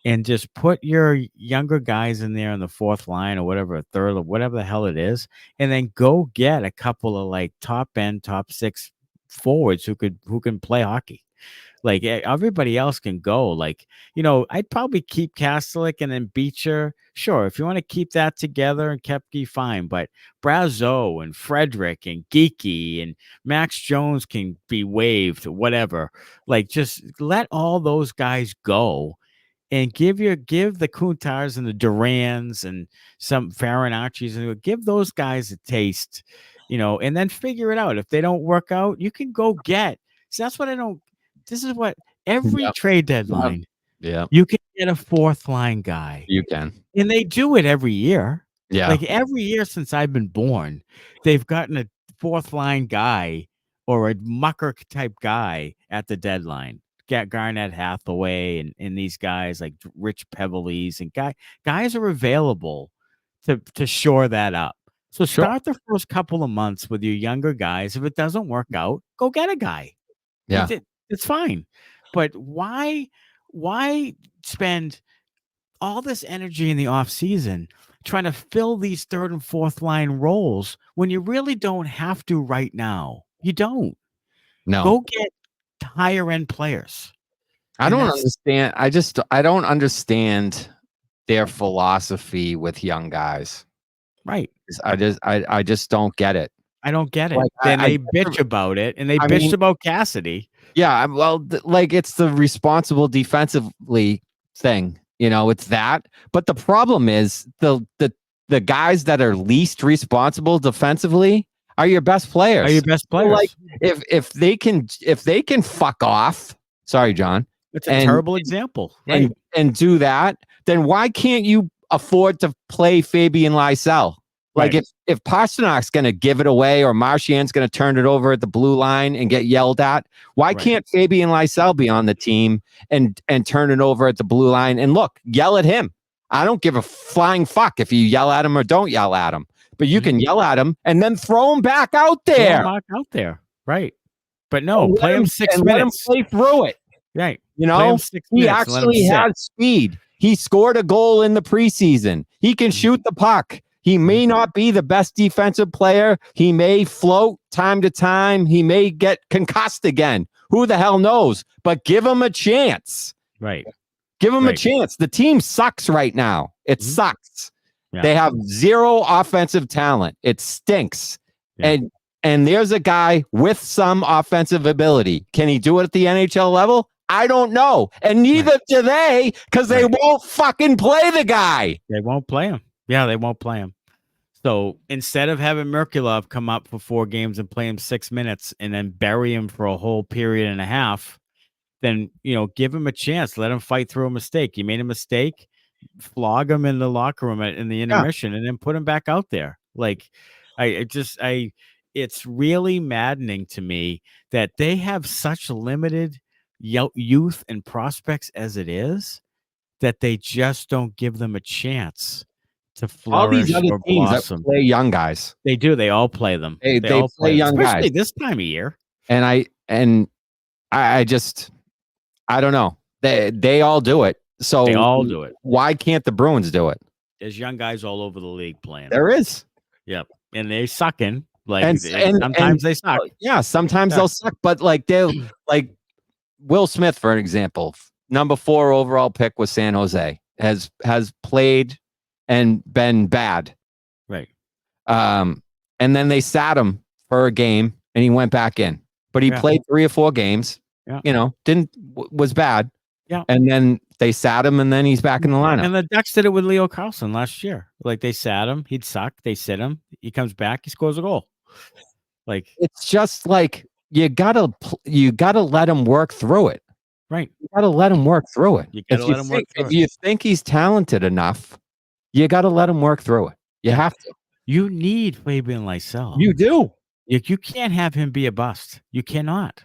and just put your younger guys in there on the fourth line or whatever, third or whatever the hell it is. And then go get a couple of like top six forwards who can play hockey. Like, everybody else can go. Like, I'd probably keep Kastelik and then Beecher. Sure, if you want to keep that together and Koepke, fine. But Brazeau and Frederick and Georgii and Max Jones can be waived, whatever. Like, just let all those guys go and give the Kuntars and the Durans and some Farinacci's and give those guys a taste, and then figure it out. If they don't work out, you can go get. So that's what I don't. This is what every trade deadline. Yeah, you can get a fourth line guy. You can, and they do it every year. Yeah, like every year since I've been born, they've gotten a fourth line guy or a mucker type guy at the deadline. Get Garnett Hathaway and these guys like Rich Peverleys and guys are available to shore that up. So start the first couple of months with your younger guys. If it doesn't work out, go get a guy. Yeah. It's fine. But why spend all this energy in the off season trying to fill these third and fourth line roles when you really don't have to right now? You don't. No. Go get higher end players. I don't understand. I don't understand their philosophy with young guys. Right. I just don't get it. I don't get it. Like, then they bitch about it, and they bitched about Cassidy. Yeah, well, like it's the responsible defensively thing, it's that. But the problem is the guys that are least responsible defensively are your best players. So like if they can fuck off. Sorry, John. It's a terrible example, right? And do that, then why can't you afford to play Fabian Lysell? Like if Pasternak's going to give it away or Marchand's going to turn it over at the blue line and get yelled at, why can't Fabian Lysell be on the team and turn it over at the blue line? And look, yell at him. I don't give a flying fuck if you yell at him or don't yell at him. But you can yell at him and then throw him back out there. Right. But no, play him 6 minutes. Let him play through it. Right. He actually has speed. He scored a goal in the preseason. He can shoot the puck. He may not be the best defensive player. He may float time to time. He may get concussed again. Who the hell knows? But give him a chance. Right. Give him a chance. The team sucks right now. It sucks. Yeah. They have zero offensive talent. It stinks. Yeah. And there's a guy with some offensive ability. Can he do it at the NHL level? I don't know. And neither do they, because they won't fucking play the guy. They won't play him. Yeah, they won't play him. So instead of having Merkulov come up for 4 games and play him 6 minutes and then bury him for a whole period and a half, then, give him a chance. Let him fight through a mistake. He made a mistake, flog him in the locker room in the intermission and then put him back out there. Like, it's really maddening to me that they have such limited youth and prospects as it is that they just don't give them a chance to flourish. All these other teams that play young guys. They do. They all play them. They all play young especially guys. This time of year. And I just, I don't know. They all do it. So They all do it. Why can't the Bruins do it? There's young guys all over the league playing. There is. Yep. And they sucking. Like And sometimes they suck. Yeah, sometimes they'll suck, but like they'll like Will Smith, for an example, number 4 overall pick with San Jose, has played and been bad. Right. And then they sat him for a game and he went back in. But he played 3 or 4 games. Yeah. You know, was bad. Yeah. And then they sat him and then he's back in the lineup. And the Ducks did it with Leo Carlson last year. Like they sat him, he'd suck, they sit him, he comes back, he scores a goal. Like it's just like you gotta let him work through it. Right. You gotta let him work through it. You gotta let him work through it. If you think he's talented enough, you gotta let him work through it. You have to. You need Fabian Lysell. You do. You can't have him be a bust. You cannot.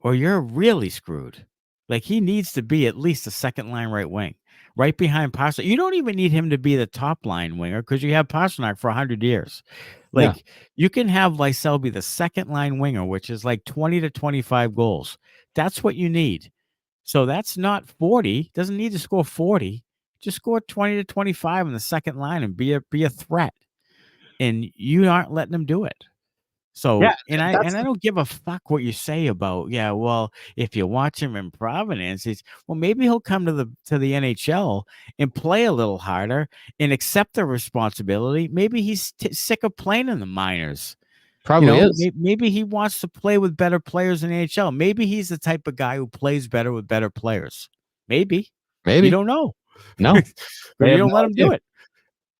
Or you're really screwed. Like he needs to be at least a second line right wing, right behind Pastrnak. You don't even need him to be the top line winger because you have Pastrnak for 100 years. Like you can have Lysell be the second line winger, which is like 20 to 25 goals. That's what you need. So that's not 40. Doesn't need to score 40. Just score 20 to 25 in the second line and be a threat. And you aren't letting them do it. So and I don't give a fuck what you say about well, if you watch him in Providence, maybe he'll come to the NHL and play a little harder and accept the responsibility. Maybe he's sick of playing in the minors. Probably is. Maybe he wants to play with better players in the NHL. Maybe he's the type of guy who plays better with better players. Maybe you don't know. No, but you don't let him do it.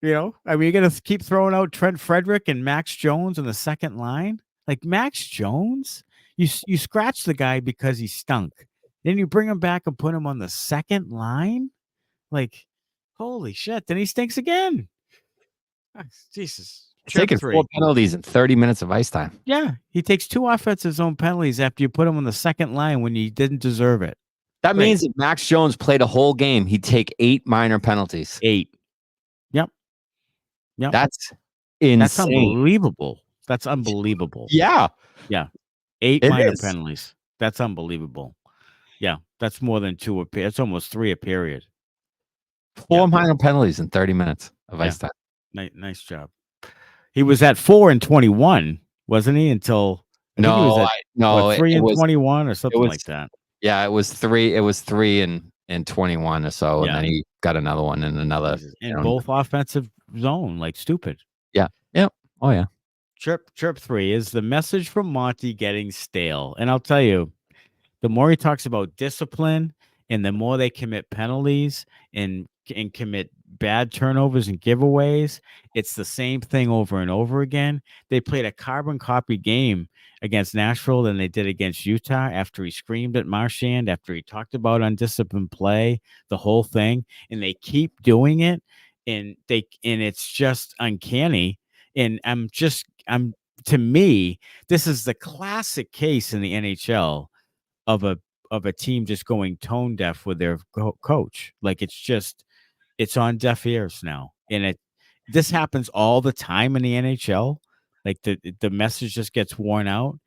You know, I mean, you're going to keep throwing out Trent Frederick and Max Jones in the second line. Like Max Jones, you scratch the guy because he stunk. Then you bring him back and put him on the second line. Like, holy shit. Then he stinks again. Jesus. Taking 4 penalties in 30 minutes of ice time. Yeah. He takes 2 offensive zone penalties after you put him on the second line when he didn't deserve it. That means if Max Jones played a whole game, he'd take 8 minor penalties. 8. Yep. That's insane. That's unbelievable. That's unbelievable. Yeah. 8 minor penalties. That's unbelievable. Yeah. That's more than 2 a period. It's almost 3 a period. 4 minor penalties in 30 minutes of ice time. Nice job. He was at 4 and 21, wasn't he? Until he was at, 3 and 21 or something like that. Yeah, it was 3. It was 3 and 21 or so, and then he got another one and another. In both offensive zone, like stupid. Yeah. Yep. Oh yeah. Chirp 3 is the message from Monty getting stale. And I'll tell you, the more he talks about discipline and the more they commit penalties and commit bad turnovers and giveaways, it's the same thing over and over again. They played a carbon copy game against Nashville than they did against Utah after he screamed at Marchand, after he talked about undisciplined play, the whole thing. And they keep doing it. And it's just uncanny. And to me, this is the classic case in the NHL of a team just going tone deaf with their coach. Like it's on deaf ears now. And this happens all the time in the NHL. Like the message just gets worn out.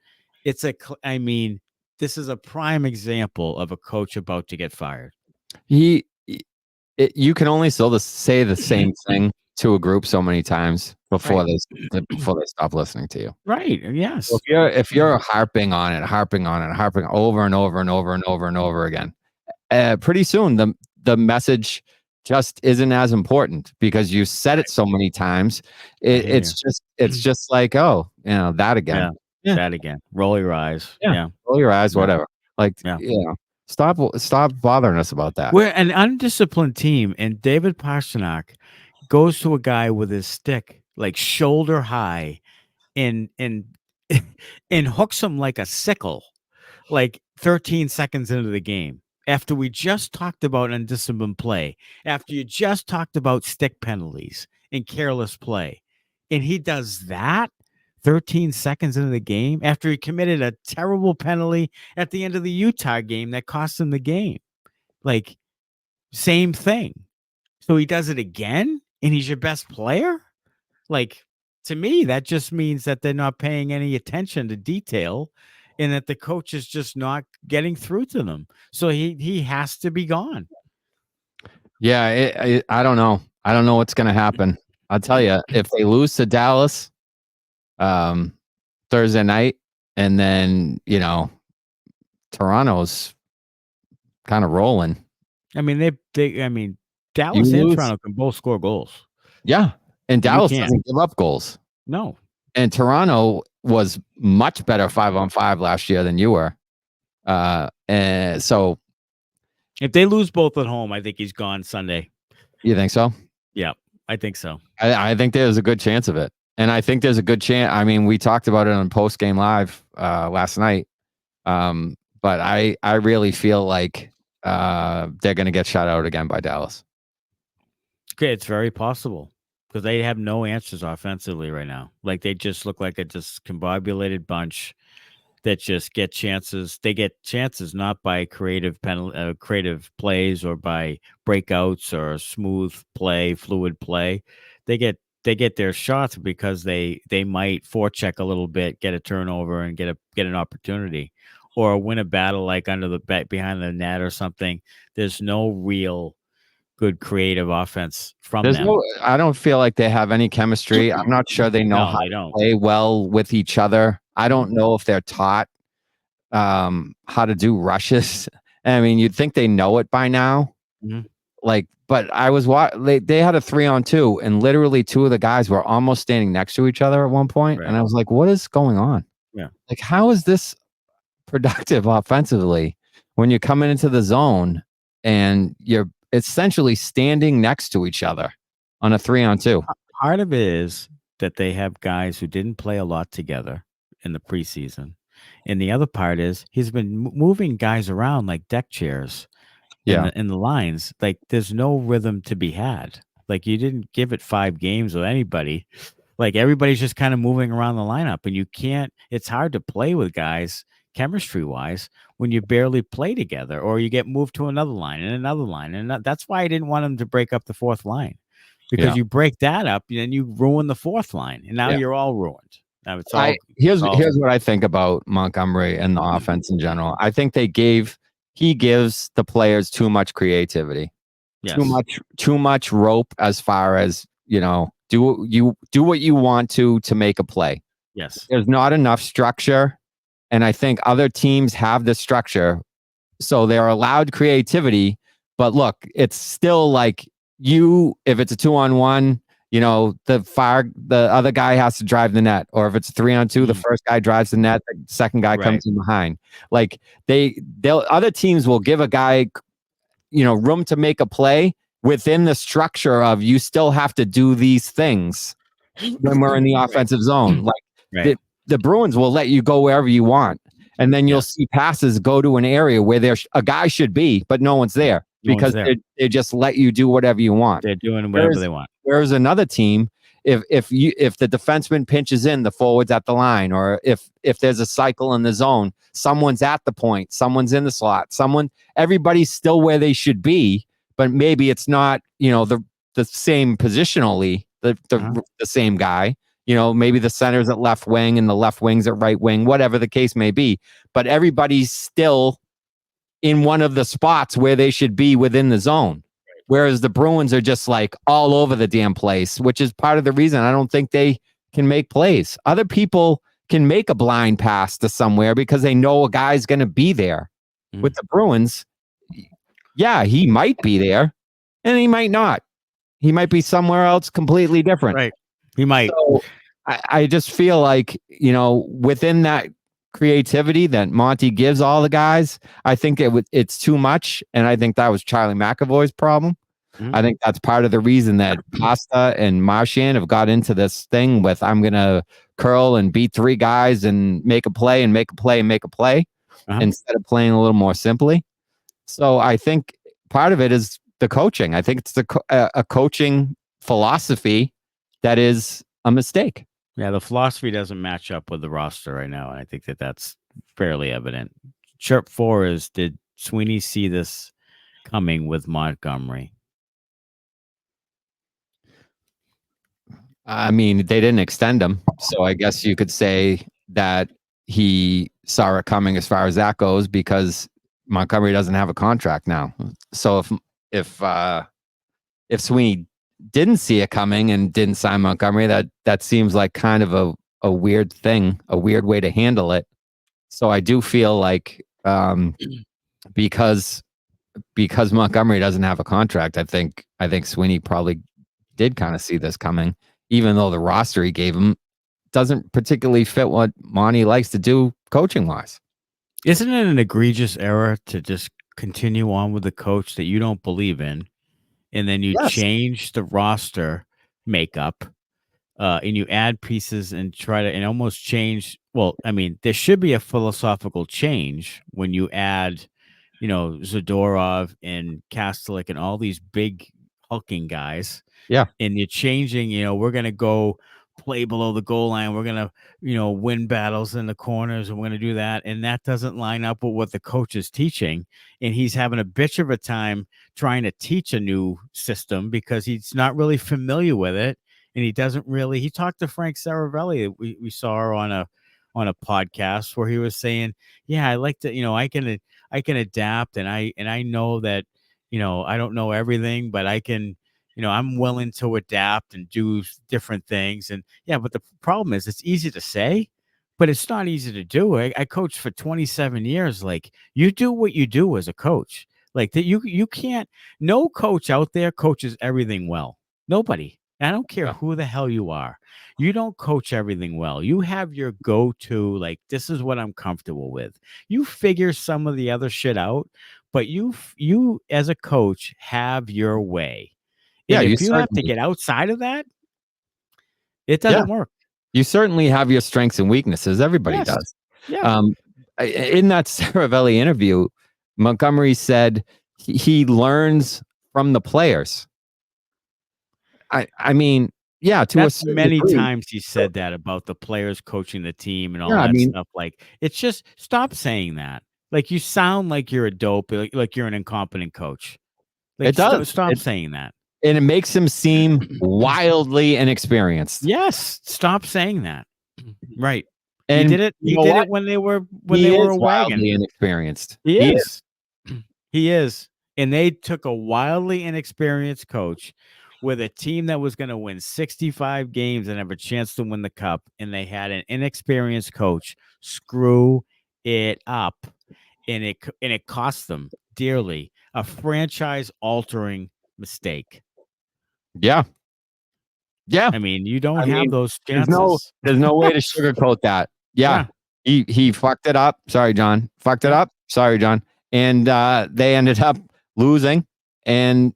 This is a prime example of a coach about to get fired. You can only say the same thing to a group so many times before they stop listening to you. Right. Yes. So if you're harping on it over and over and over and over and over again, pretty soon the message just isn't as important because you said it so many times. It's just like, oh, that again. Yeah. That again. Roll your eyes. Yeah. Roll your eyes. Whatever. Like, Stop bothering us about that. We're an undisciplined team, and David Pastrnak goes to a guy with his stick like shoulder high, and hooks him like a sickle, like 13 seconds into the game. After we just talked about undisciplined play, after you just talked about stick penalties and careless play, and he does that 13 seconds into the game after he committed a terrible penalty at the end of the Utah game that cost him the game. Like, same thing. So he does it again and he's your best player? Like, to me, that just means that they're not paying any attention to detail and that the coach is just not getting through to them. So he has to be gone. Yeah, I don't know. I don't know what's going to happen. I'll tell you, if they lose to Dallas Thursday night, and then, Toronto's kind of rolling. I mean, Dallas and Toronto can both score goals. Yeah, and Dallas doesn't give up goals. No. And Toronto was much better 5-on-5 last year than you were. And so if they lose both at home, I think he's gone Sunday. You think so? Yeah, I think so. I think there's a good chance of it. And I think there's a good chance. I mean, we talked about it on Post Game Live last night. But I really feel like they're going to get shut out again by Dallas. Okay, it's very possible because they have no answers offensively right now. Like, they just look like a discombobulated bunch that just get chances. They get chances not by creative plays or by breakouts or smooth play, fluid play. They get their shots because they might forecheck a little bit, get a turnover, and get an opportunity, or win a battle like under the behind the net or something. There's no real good creative offense from them. I don't feel like they have any chemistry. I'm not sure they know how to play well with each other. I don't know if they're taught how to do rushes. I mean, you'd think they know it by now. Mm-hmm. But I was they had a 3-on-2, and literally two of the guys were almost standing next to each other at one point. Right. And I was like, what is going on? Yeah. Like, how is this productive offensively when you're coming into the zone and you're essentially standing next to each other on a 3-on-2? Part of it is that they have guys who didn't play a lot together in the preseason. And the other part is he's been moving guys around like deck chairs in the lines. Like, there's no rhythm to be had. Like, you didn't give it 5 games with anybody. Like, everybody's just kind of moving around the lineup, and it's hard to play with guys chemistry wise when you barely play together, or you get moved to another line and another line. And that's why I didn't want him to break up the fourth line, because you break that up and you ruin the fourth line, and now you're all ruined. Now it's all, here's what I think about Montgomery and the offense in general. I think he gives the players too much creativity, too much rope, as far as, do what you want to make a play. Yes, there's not enough structure, and I think other teams have the structure, so they're allowed creativity. But look, it's still like if it's a 2-on-1. The other guy has to drive the net, or if it's 3-on-2, the first guy drives the net, the second guy comes in behind. Like, other teams will give a guy, room to make a play within the structure of, you still have to do these things when we're in the offensive zone. Like, the Bruins will let you go wherever you want, and then you'll see passes go to an area where there's a guy should be, but no one's there. Because they just let you do whatever you want. They're doing whatever they want. Whereas another team, if the defenseman pinches in, the forward's at the line, or if there's a cycle in the zone, someone's at the point, someone's in the slot, everybody's still where they should be, but maybe it's not, the same positionally, the same guy. Maybe the center's at left wing and the left wing's at right wing, whatever the case may be. But everybody's still in one of the spots where they should be within the zone. Whereas the Bruins are just like all over the damn place, which is part of the reason I don't think they can make plays. Other people can make a blind pass to somewhere because they know a guy's going to be there. With the Bruins, he might be there and he might not. He might be somewhere else completely different. Right. He might. So I just feel like, within that creativity that Monty gives all the guys, I think it's too much, and I think that was Charlie McAvoy's problem. I think that's part of the reason that Pasta and Marchand have got into this thing with, I'm gonna curl and beat 3 guys and make a play and make a play and make a play, instead of playing a little more simply. So I think part of it is the coaching. I think it's a coaching philosophy that is a mistake. Yeah, the philosophy doesn't match up with the roster right now, and I think that's fairly evident. Chirp 4 is, did Sweeney see this coming with Montgomery? I mean, they didn't extend him, so I guess you could say that he saw it coming as far as that goes because Montgomery doesn't have a contract now. So if Sweeney didn't see it coming and didn't sign Montgomery, that seems like kind of a weird thing, a weird way to handle it. So I do feel like because Montgomery doesn't have a contract, I think Sweeney probably did kind of see this coming, even though the roster he gave him doesn't particularly fit what Monty likes to do coaching wise. Isn't it an egregious error to just continue on with the coach that you don't believe in, and then you change the roster makeup, and you add pieces and try to and almost change? Well, I mean, there should be a philosophical change when you add, Zadorov and Kastelik and all these big hulking guys. Yeah. And you're changing, we're going to go play below the goal line. We're going to, win battles in the corners, and we're going to do that. And that doesn't line up with what the coach is teaching. And he's having a bitch of a time trying to teach a new system because he's not really familiar with it. And he doesn't really, he talked to Frank Saravelli. We saw her on a podcast where he was saying, yeah, I like to, I can adapt. And I know that, I don't know everything, but I can, I'm willing to adapt and do different things. And yeah, but the problem is it's easy to say, but it's not easy to do. I coached for 27 years. Like, you do what you do as a coach. Like that, you can't, no coach out there coaches everything well. Nobody. I don't care who the hell you are. You don't coach everything well. You have your go-to, like, this is what I'm comfortable with. You figure some of the other shit out, but you as a coach have your way. And if you have to get outside of that, it doesn't work. You certainly have your strengths and weaknesses. Everybody does. Yeah. In that Saravelli interview, Montgomery said he learns from the players. I mean, yeah, that's many times he said that about the players coaching the team and all that stuff. Like, it's just, stop saying that. Like, you sound like you're a dope, like you're an incompetent coach. Like, it does. Stop saying that. And it makes him seem wildly inexperienced. Yes, stop saying that. Right. And he did it. He did it when they were a wagon. Wildly inexperienced. He is. He is. And they took a wildly inexperienced coach with a team that was going to win 65 games and have a chance to win the cup, and they had an inexperienced coach screw it up, and it cost them dearly. A franchise-altering mistake. Yeah. I mean, you don't have those chances. There's no way to sugarcoat that. Yeah. He fucked it up. Sorry, John. Fucked it up. Sorry, John. And they ended up losing, and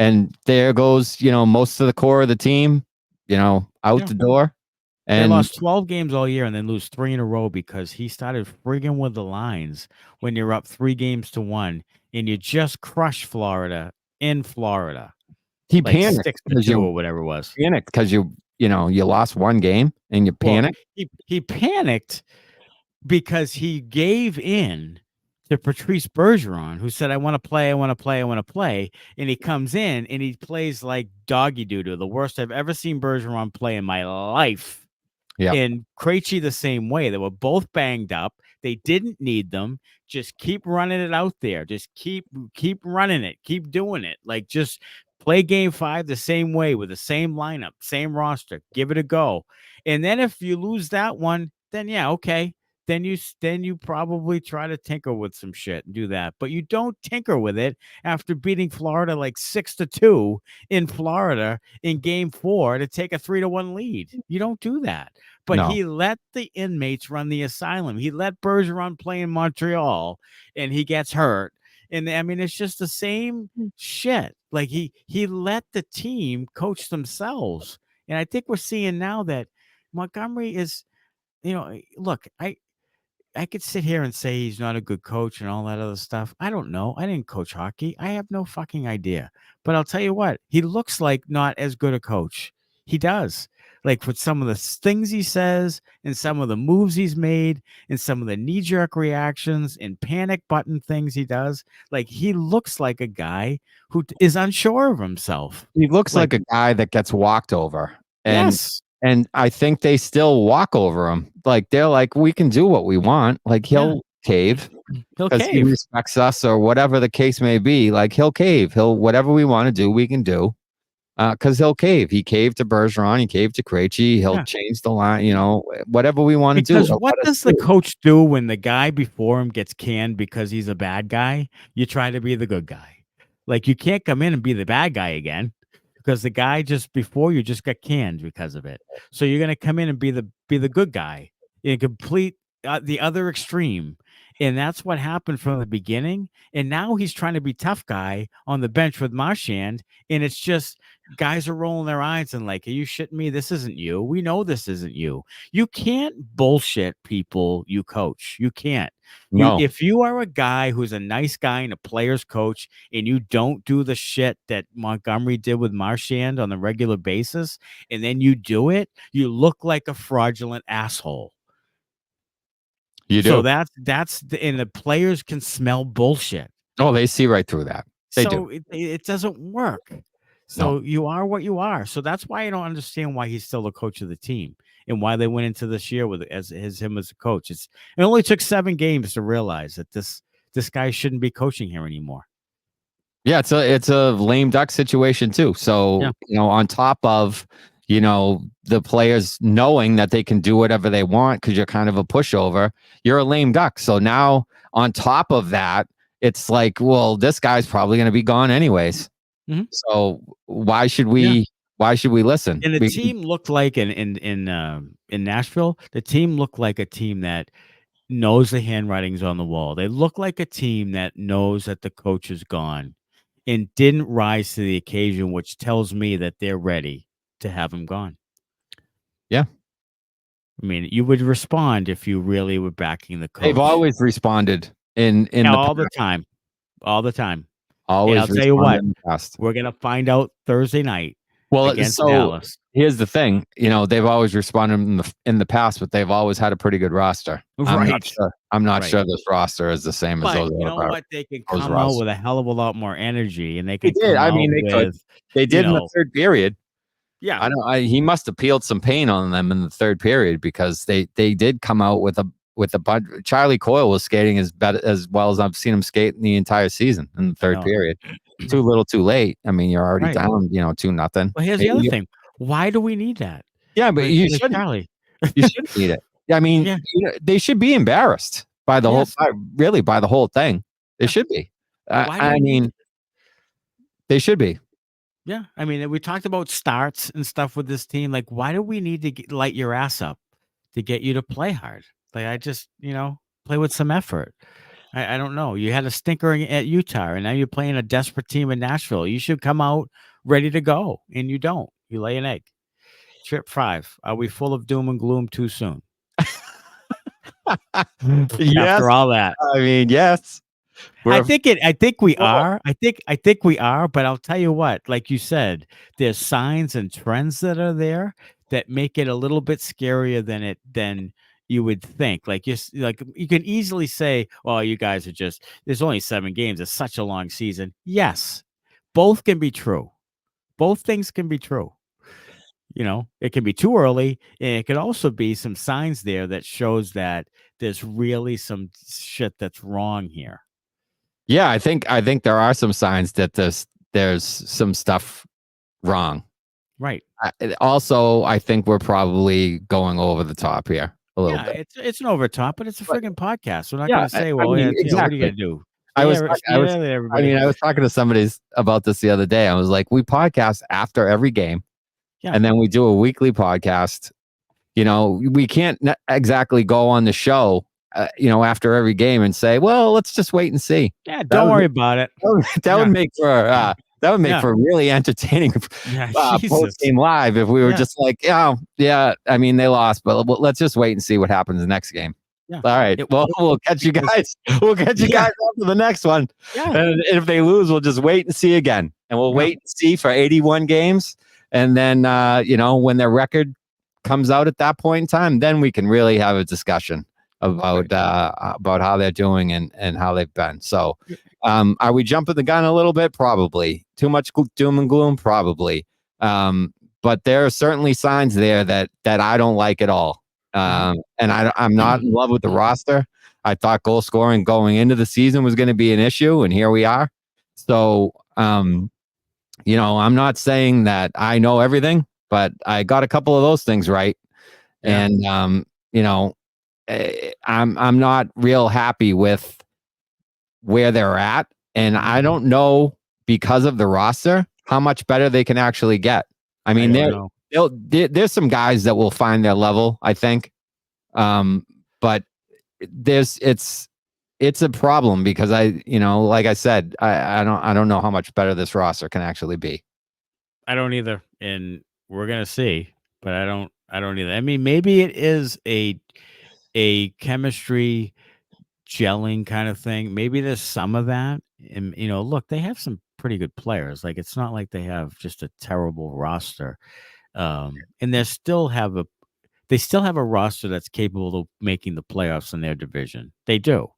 and there goes, most of the core of the team, out the door. And they lost 12 games all year and then lose 3 in a row because he started frigging with the lines when you're up 3-1 and you just crushed Florida in Florida. He panicked because or whatever it was. Panicked because you lost 1 game and you panicked. Well, he panicked because he gave in to Patrice Bergeron, who said, I want to play. And he comes in and he plays like doggy doo-doo, the worst I've ever seen Bergeron play in my life. Yeah. And Krejci the same way. They were both banged up. They didn't need them. Just keep running it out there. Just keep running it. Keep doing it. Like, just play game 5 the same way with the same lineup, same roster. Give it a go. And then if you lose that one, then yeah, okay. Then you probably try to tinker with some shit and do that. But you don't tinker with it after beating Florida like 6-2 in Florida in game 4 to take a 3-1 lead. You don't do that. But he let the inmates run the asylum. He let Bergeron play in Montreal, and he gets hurt. And I mean, it's just the same shit. Like, he let the team coach themselves. And I think we're seeing now that Montgomery is, look, I could sit here and say he's not a good coach and all that other stuff. I don't know. I didn't coach hockey. I have no fucking idea. But I'll tell you what, he looks like not as good a coach. He does. Like, with some of the things he says and some of the moves he's made and some of the knee-jerk reactions and panic button things he does. Like, he looks like a guy who is unsure of himself. He looks like a guy that gets walked over. And yes. And I think they still walk over him. Like, they're like, we can do what we want. Like, he'll cave He'll because he cave. respects us or whatever the case may be. Like, he'll cave. Whatever we want to do, we can do. Because he'll cave. He caved to Bergeron. He caved to Krejci. He'll change the line, whatever we want to do. Because what does the coach do when the guy before him gets canned because he's a bad guy? You try to be the good guy. Like, you can't come in and be the bad guy again because the guy just before you just got canned because of it. So you're going to come in and be the good guy in complete the other extreme. And that's what happened from the beginning. And now he's trying to be tough guy on the bench with Marchand. And it's just guys are rolling their eyes and like, are you shitting me? This isn't you. We know this isn't you. You can't bullshit people you coach. You can't. No. If you are a guy who's a nice guy and a player's coach and you don't do the shit that Montgomery did with Marchand on a regular basis, and then you do it, you look like a fraudulent asshole. You do. So and the players can smell bullshit. Oh, they see right through that. They do. It doesn't work. So you are what you are. So that's why I don't understand why he's still the coach of the team and why they went into this year with him as a coach. It only took 7 games to realize that this guy shouldn't be coaching here anymore. Yeah, it's a lame duck situation too. So on top of the players knowing that they can do whatever they want because you're kind of a pushover, you're a lame duck. So now on top of that, it's like, well, this guy's probably going to be gone anyways. Mm-hmm. So why should we listen? And the team looked like in Nashville, the team looked like a team that knows the handwriting's on the wall. They look like a team that knows that the coach is gone and didn't rise to the occasion, which tells me that they're ready to have him gone. Yeah. I mean, you would respond if you really were backing the coach. They've always responded in all the time. All the time. Always. And I'll tell you what, we're going to find out Thursday night against Dallas. Here's the thing, they've always responded in the past, but they've always had a pretty good roster. Right. I'm not sure this roster is the same as those. You know what? They can come out rosters with a hell of a lot more energy, and they can. They did in the third period. Yeah, I know. He must have peeled some pain on them in the third period because they did come out with a bunch. Charlie Coyle was skating as well as I've seen him skate in the entire season in the third period. Too little, too late. I mean, you're already down, 2-0. Well, here's the other thing. Why do we need that? Yeah, but you shouldn't. Charlie. You shouldn't need it. I mean, they should be embarrassed by the by the whole thing. They should be. They should be. Yeah, I mean, we talked about starts and stuff with this team. Like, why do we need to light your ass up to get you to play hard? Like, I just, play with some effort. I don't know. You had a stinker at Utah, and now you're playing a desperate team in Nashville. You should come out ready to go, and you don't. You lay an egg. Trip 5. Are we full of doom and gloom too soon? After all that, I mean, yes. I think we are. I think we are. But I'll tell you what. Like you said, there's signs and trends that are there that make it a little bit scarier than you would think. Like you can easily say, "Well, you guys are just." There's only 7 games. It's such a long season. Yes, both can be true. Both things can be true. It can be too early, and it could also be some signs there that shows that there's really some shit that's wrong here. Yeah, I think there are some signs that there's some stuff wrong. Right. Also, I think we're probably going over the top here a little bit. It's an over top, but it's a friggin' podcast. We're not going to say, "Well, exactly. What are you going to do?" I was talking to somebody about this the other day. I was like, we podcast after every game. Yeah. And then we do a weekly podcast. We can't exactly go on the show, after every game and say, well, let's just wait and see. Yeah, don't worry about it. That would make for really entertaining post-game live if we were just like, I mean, they lost, but let's just wait and see what happens the next game. Yeah. All right. Well, we'll catch you guys. We'll catch you guys after the next one. Yeah. And if they lose, we'll just wait and see again. And we'll wait and see for 81 games. And then, when their record comes out at that point in time, then we can really have a discussion about how they're doing and how they've been. So are we jumping the gun a little bit? Probably. Too much doom and gloom? Probably. but there are certainly signs there that I don't like at all. And I'm not in love with the roster. I thought goal scoring going into the season was going to be an issue, and here we are. So, I'm not saying that I know everything, but I got a couple of those things right. Yeah. And, I'm not real happy with where they're at. And I don't know, because of the roster, how much better they can actually get. I mean, there's some guys that will find their level, I think. But it's a problem because like I said, I don't know how much better this roster can actually be. I don't either, and we're gonna see, but I don't either. I mean, maybe it is a chemistry gelling kind of thing. Maybe there's some of that, and look, they have some pretty good players. Like, it's not like they have just a terrible roster, and they still have a roster that's capable of making the playoffs in their division. They do.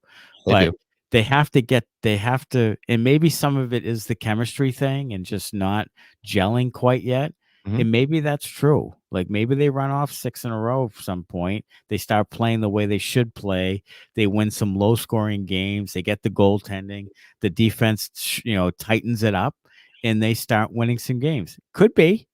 They have to, and maybe some of it is the chemistry thing and just not gelling quite yet. Mm-hmm. And maybe that's true. Like, maybe they run off 6 in a row at some point. They start playing the way they should play. They win some low scoring games. They get the goaltending. The defense, tightens it up, and they start winning some games. Could be.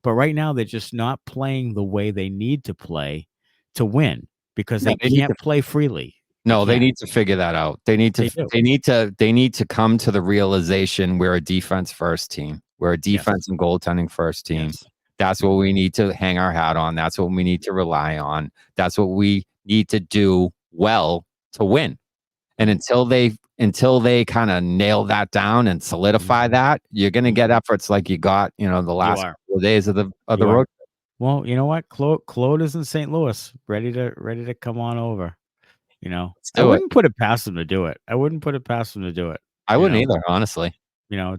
But right now, they're just not playing the way they need to play to win, because they can't play freely. No, they need to figure that out. They need to come to the realization we're a defense first team. We're a defense and goaltending first team. Yes. That's what we need to hang our hat on. That's what we need to rely on. That's what we need to do well to win. And until they kind of nail that down and solidify that, you're going to get efforts like you got, the last couple of days of the road. Well, you know what? Claude is in St. Louis, ready to come on over. I wouldn't put it past them to do it. I wouldn't either, honestly.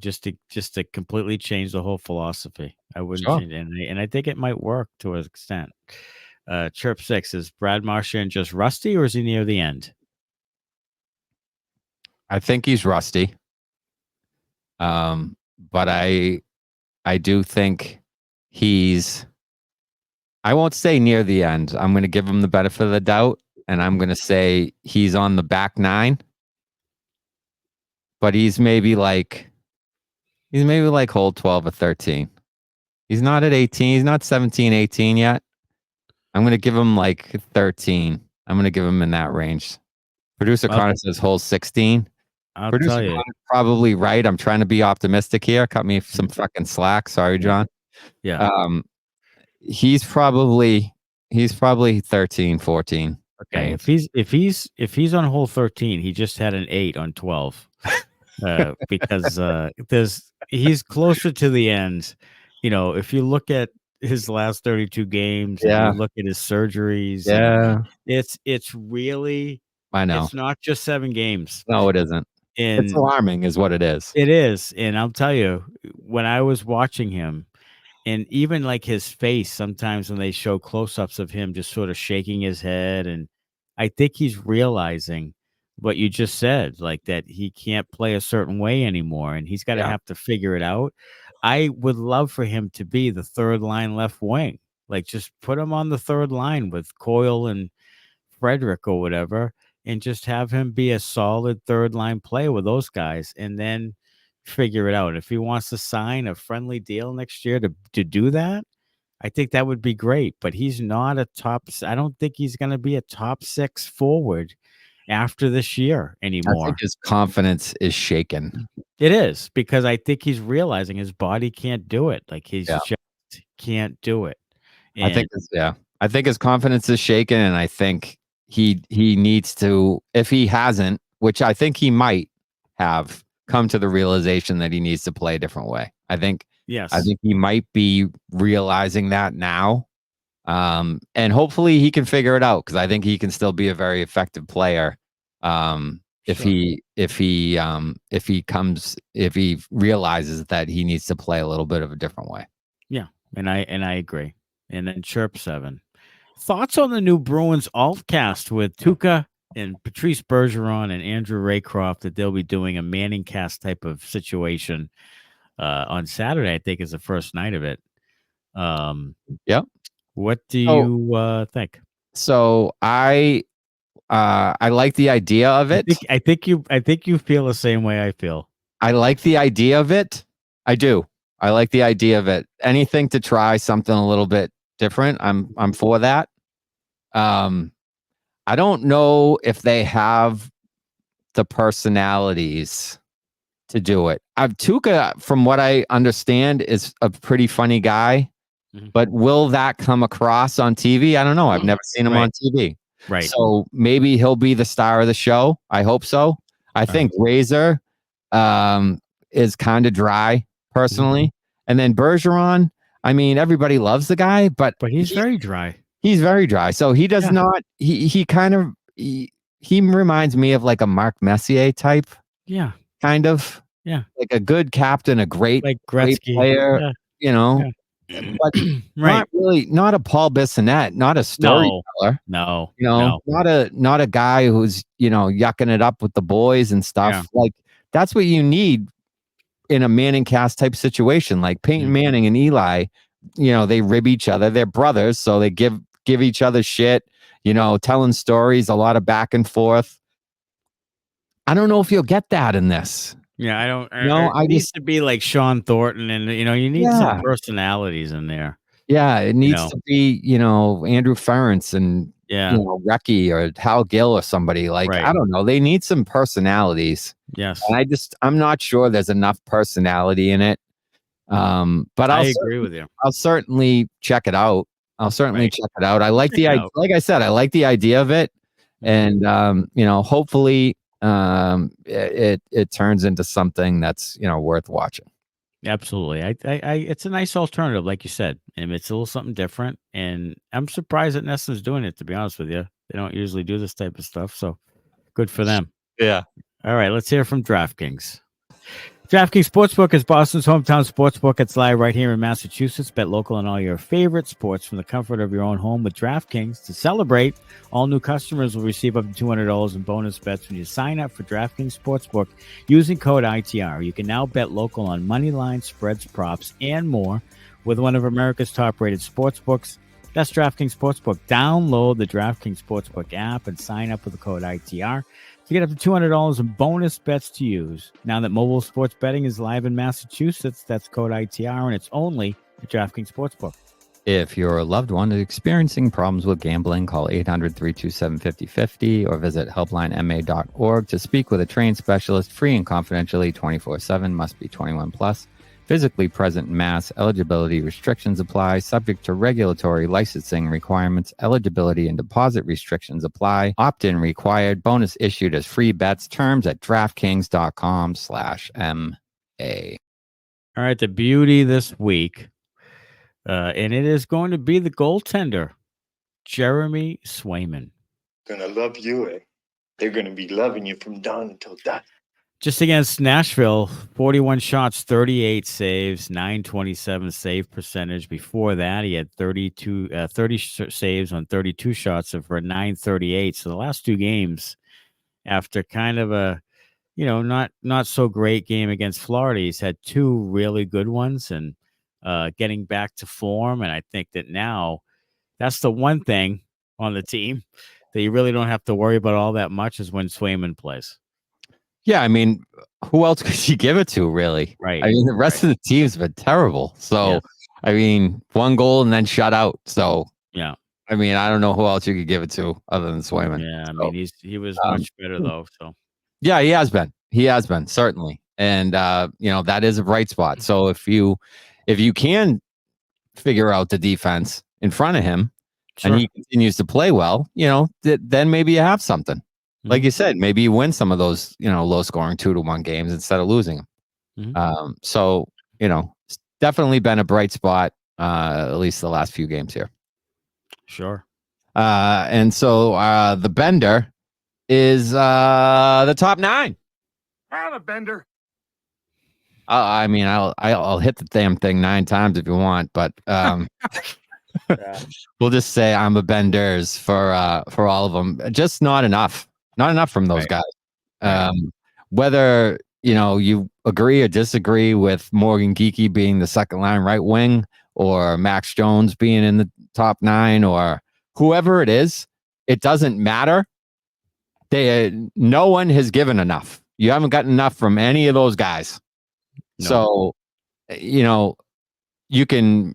Just to completely change the whole philosophy. I wouldn't change it, and I think it might work to an extent. Chirp 6, is Brad Marchand just rusty, or is he near the end? I think he's rusty. But I do think I won't say near the end. I'm going to give him the benefit of the doubt, and I'm going to say he's on the back 9. But he's maybe like hole 12 or 13. He's not at 18. He's not 17, 18 yet. I'm going to give him like 13. I'm going to give him in that range. Producer Connor says hole 16. Producer tell you. Connor's probably right. I'm trying to be optimistic here. Cut me some fucking slack. Sorry, John. Yeah. He's probably 13, 14. Okay. If he's on hole 13, he just had an 8 on 12. Because he's closer to the end. If you look at his last 32 games, and you look at his surgeries, it's really, I know, it's not just 7 games. No, it isn't. And it's alarming is what it is. It is. And I'll tell you, when I was watching him, and even like his face, sometimes when they show close-ups of him just sort of shaking his head, and I think he's realizing what you just said, like that he can't play a certain way anymore, and he's got to have to figure it out. I would love for him to be the third line left wing. Like, just put him on the third line with Coyle and Frederick or whatever, and just have him be a solid third line player with those guys, and then figure it out. If he wants to sign a friendly deal next year to do that, I think that would be great. But he's not I don't think he's going to be a top 6 forward after this year anymore. I think his confidence is shaken. It is, because I think he's realizing his body can't do it. Like, he's just can't do it. And I think his confidence is shaken, and I think he needs to, if he hasn't, which I think he might have come to the realization that he needs to play a different way. I think he might be realizing that now. And hopefully he can figure it out, because I think he can still be a very effective player. If he realizes that he needs to play a little bit of a different way. Yeah. And I agree. And then Chirp 7, thoughts on the new Bruins Altcast with Tuukka and Patrice Bergeron and Andrew Raycroft, that they'll be doing a Manning cast type of situation on Saturday, I think is the first night of it. Yep. What do you think? So I like the idea of it. I think you feel the same way I feel. I like the idea of it. I do. I like the idea of it. Anything to try something a little bit different. I'm for that. I don't know if they have the personalities to do it. Tuukka, from what I understand, is a pretty funny guy. Mhm. But will that come across on TV? I don't know. I've never seen him on TV. Right. So maybe he'll be the star of the show. I hope so. I think Razor is kind of dry, personally. And then Bergeron, I mean, everybody loves the guy, but he's very dry. He's very dry. So he does not, he kind of, he reminds me of like a Mark Messier type. Yeah. Kind of. Yeah. Like a good captain, a great, like great player, you know. But not a Paul Bissonnette, not a storyteller. No. You know, not a guy who's, you know, yucking it up with the boys and stuff. Yeah. Like that's what you need in a Manning cast type situation. Like Peyton Manning and Eli, you know, they rib each other. They're brothers, so they give each other shit, you know, telling stories, a lot of back and forth. I don't know if you'll get that in this. Yeah, I don't. No, it needs to be like Sean Thornton, and you know, you need some personalities in there. Yeah, it needs to be, you know, Andrew Ference and you know, Recchi or Hal Gill or somebody. Like I don't know, they need some personalities. Yes, and I'm not sure there's enough personality in it. But I agree with you. I'll certainly check it out. I'll certainly check it out. I like the idea. Like I said, I like the idea of it, and you know, hopefully it turns into something that's, you know, worth watching. Absolutely. I it's a nice alternative, like you said, and it's a little something different. And I'm surprised that Nestle's doing it, to be honest with you. They don't usually do this type of stuff, so good for them. Yeah. All right, let's hear from DraftKings. DraftKings Sportsbook is Boston's hometown sportsbook. It's live right here in Massachusetts. Bet local on all your favorite sports from the comfort of your own home with DraftKings. To celebrate, all new customers will receive up to $200 in bonus bets when you sign up for DraftKings Sportsbook using code ITR. You can now bet local on money line, spreads, props, and more with one of America's top-rated sportsbooks. That's DraftKings Sportsbook. Download the DraftKings Sportsbook app and sign up with the code ITR to get up to $200 in bonus bets to use. Now that mobile sports betting is live in Massachusetts, that's code ITR, and it's only at DraftKings Sportsbook. If your loved one is experiencing problems with gambling, call 800-327-5050 or visit helplinema.org to speak with a trained specialist, free and confidentially 24/7. Must be 21 plus. Physically present in Mass. Eligibility restrictions apply. Subject to regulatory licensing requirements. Eligibility and deposit restrictions apply. Opt-in required. Bonus issued as free bets. Terms at DraftKings.com/MA. All right, the beauty this week, and it is going to be the goaltender, Jeremy Swayman. Gonna love you, eh? They're gonna be loving you from dawn until dusk. Just against Nashville, 41 shots, 38 saves, 927 save percentage. Before that, he had 30 saves on 32 shots for 938. So the last two games, after kind of a, you know, not so great game against Florida, he's had two really good ones and getting back to form. And I think that now that's the one thing on the team that you really don't have to worry about all that much is when Swayman plays. Yeah, I mean, who else could you give it to, really? Right. I mean, the rest of the team's been terrible. So, I mean, one goal and then shut out. So, yeah. I mean, I don't know who else you could give it to other than Swayman. Yeah, I mean, he was much better, though. So, yeah, he has been. He has been, certainly. And, you know, that is a bright spot. So, if you can figure out the defense in front of him and he continues to play well, you know, then maybe you have something. Like you said, maybe you win some of those, you know, low scoring 2-1 games instead of losing them. So, you know, it's definitely been a bright spot, at least the last few games here. Sure. And so the Bender is the top 9. I'm a Bender. I mean, I'll hit the damn thing 9 times if you want, but we'll just say I'm a Benders for all of them. Just not enough. Not enough from those guys. Whether, you know, you agree or disagree with Morgan Geekie being the second line right wing or Max Jones being in the top 9 or whoever it is. It doesn't matter. No one has given enough. You haven't gotten enough from any of those guys. No. So, you can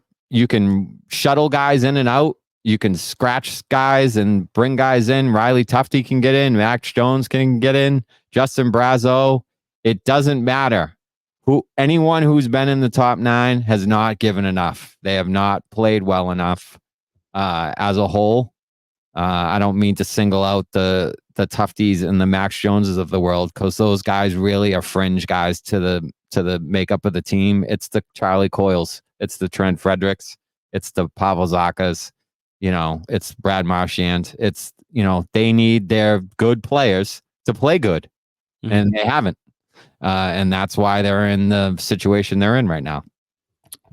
shuttle guys in and out. You can scratch guys and bring guys in. Riley Tufte can get in. Max Jones can get in. Justin Brazeau. It doesn't matter. Anyone who's been in the top 9 has not given enough. They have not played well enough as a whole. I don't mean to single out the Tufties and the Max Joneses of the world, because those guys really are fringe guys to the makeup of the team. It's the Charlie Coyles. It's the Trent Fredericks. It's the Pavel Zakas. It's Brad Marchand. It's, they need their good players to play good, and they haven't. And that's why they're in the situation they're in right now.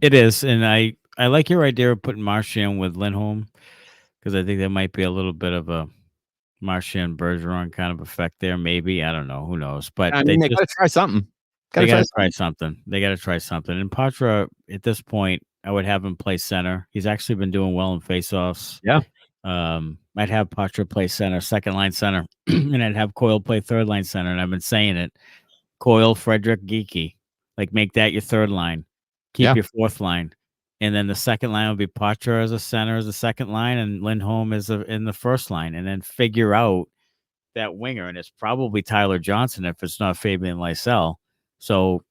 It is. And I like your idea of putting Marchand with Lindholm, because I think there might be a little bit of a Marchand Bergeron kind of effect there. Maybe. I don't know. Who knows? But they got to try something. They got to try something. They got to try something. And Patra, at this point, I would have him play center. He's actually been doing well in faceoffs. Yeah. I'd have Patra play center, second line center, and I'd have Coyle play third line center. And I've been saying it. Coyle, Frederick, Georgii. Like, make that your third line. Keep your fourth line. And then the second line will be Patra as a center as a second line, and Lindholm is in the first line. And then figure out that winger. And it's probably Tyler Johnson if it's not Fabian Lysell. So,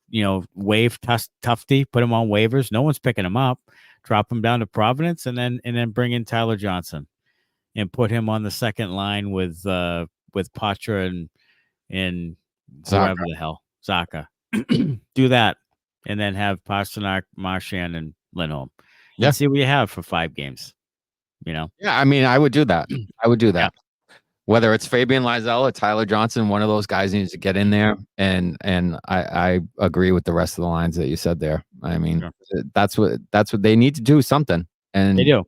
waive Tufte, put him on waivers. No one's picking him up. Drop him down to Providence, and then bring in Tyler Johnson and put him on the second line with Patra and whoever the hell, Zaka. Do that, and then have Pastrnak, Marchand, and Lindholm. And see what you have for 5 games. Yeah, I mean, I would do that. Yeah. Whether it's Fabian Lysell or Tyler Johnson, one of those guys needs to get in there. And I agree with the rest of the lines that you said there. I mean, that's what they need to do, something. And they do.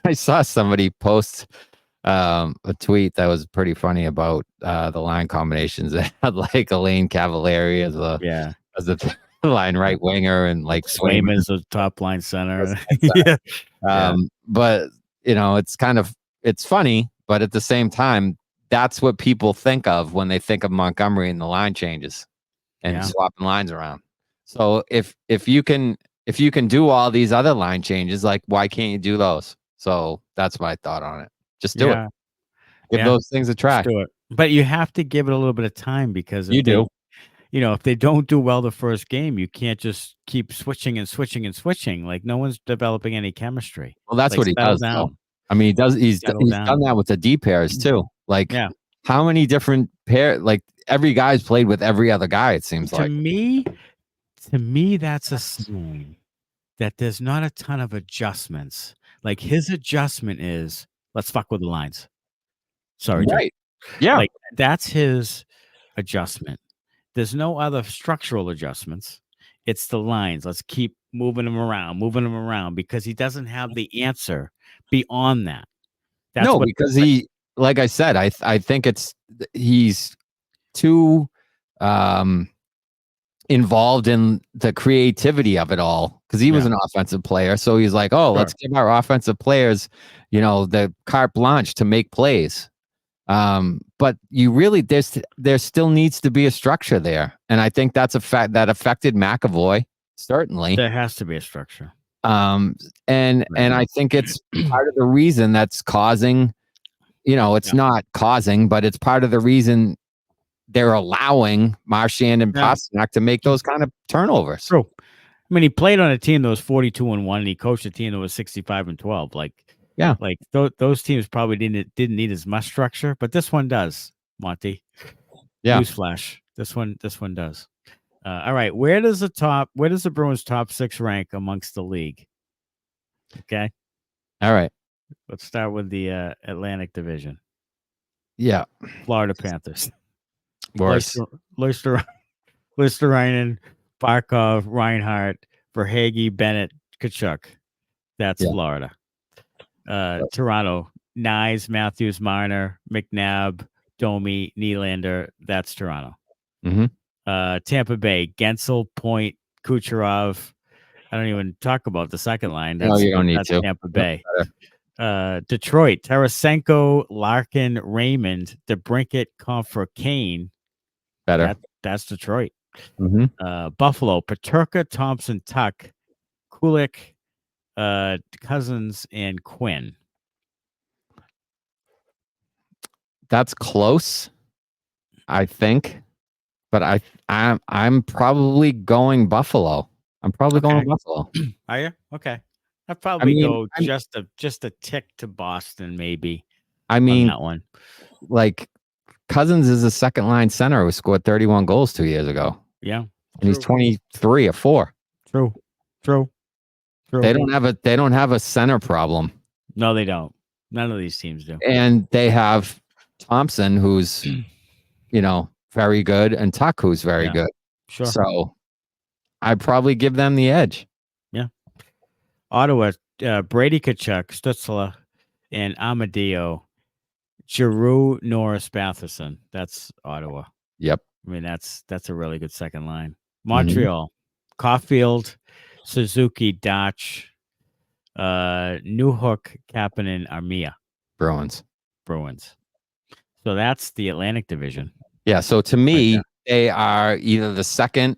I saw somebody post a tweet that was pretty funny about the line combinations. It had like Elaine Cavalieri as a line right winger, and like Swayman is a top line center. But it's funny. But at the same time, that's what people think of when they think of Montgomery and the line changes and swapping lines around. So if you can do all these other line changes, like, why can't you do those? So that's my thought on it. Just do it. Give those things a try. Do it. But you have to give it a little bit of time, because if they don't do well the first game, you can't just keep switching and switching and switching. Like, no one's developing any chemistry. Well, that's what he does. I mean, he's done that with the D pairs too. Like, how many different pairs? Like, every guy's played with every other guy, it seems like. To me, that's a sign that there's not a ton of adjustments. Like, his adjustment is, let's fuck with the lines. Sorry, right? Yeah, like, that's his adjustment. There's no other structural adjustments. It's the lines. Let's keep moving them around, because he doesn't have the answer beyond that. Because like I said, I think he's too involved in the creativity of it all, because he was an offensive player. So he's like, let's give our offensive players, the carte blanche to make plays. But you really, there still needs to be a structure there. And I think that's a fact that affected McAvoy. Certainly. There has to be a structure. And I think it's part of the reason that's causing, it's not causing, but it's part of the reason they're allowing Marchand and Pastrnak to make those kind of turnovers. True. I mean, he played on a team that was 42-1, and he coached a team that was 65-12. Like, those teams probably didn't need as much structure, but this one does, Monty. Yeah. Newsflash. This one does. All right. Where does the Bruins top 6 rank amongst the league? Okay. All right. Let's start with the Atlantic Division. Yeah. Florida Panthers. Worse. Listerinen, Barkov, Reinhart, Verhaeghe, Bennett, Kachuk. That's Florida. Toronto, Nyes, Matthews, Marner, McNabb, Domi, Nylander. That's Toronto. Mm-hmm. Tampa Bay, Gensel, Point, Kucherov, I don't even talk about the second line. No, you don't need to. Tampa Bay. Detroit, Tarasenko, Larkin, Raymond, DeBrincat, Comfer, Kane. Better. That's Detroit. Mm-hmm. Buffalo, Peterka, Thompson, Tuck, Kulik, Cousins, and Quinn. That's close, I think, but I'm probably going Buffalo. I'm probably going Buffalo. Are you? Okay. I'd probably go just a tick to Boston, maybe. I mean, on that one. Like Cousins is a second line center who scored 31 goals 2 years ago. Yeah. And he's 23 or 4. True. They don't have a center problem. No, they don't. None of these teams do. And they have Thompson, who's, very good, and Tuck, who's very good. Sure. So I'd probably give them the edge. Yeah. Ottawa, Brady Tkachuk, Stützle, and Amadio, Giroux, Norris, Batherson. That's Ottawa. Yep. I mean, that's a really good second line. Montreal, Caulfield, Suzuki, Dach, Newhook, Kapanen, Armia. Bruins. So that's the Atlantic Division. Yeah. So to me, they are either the second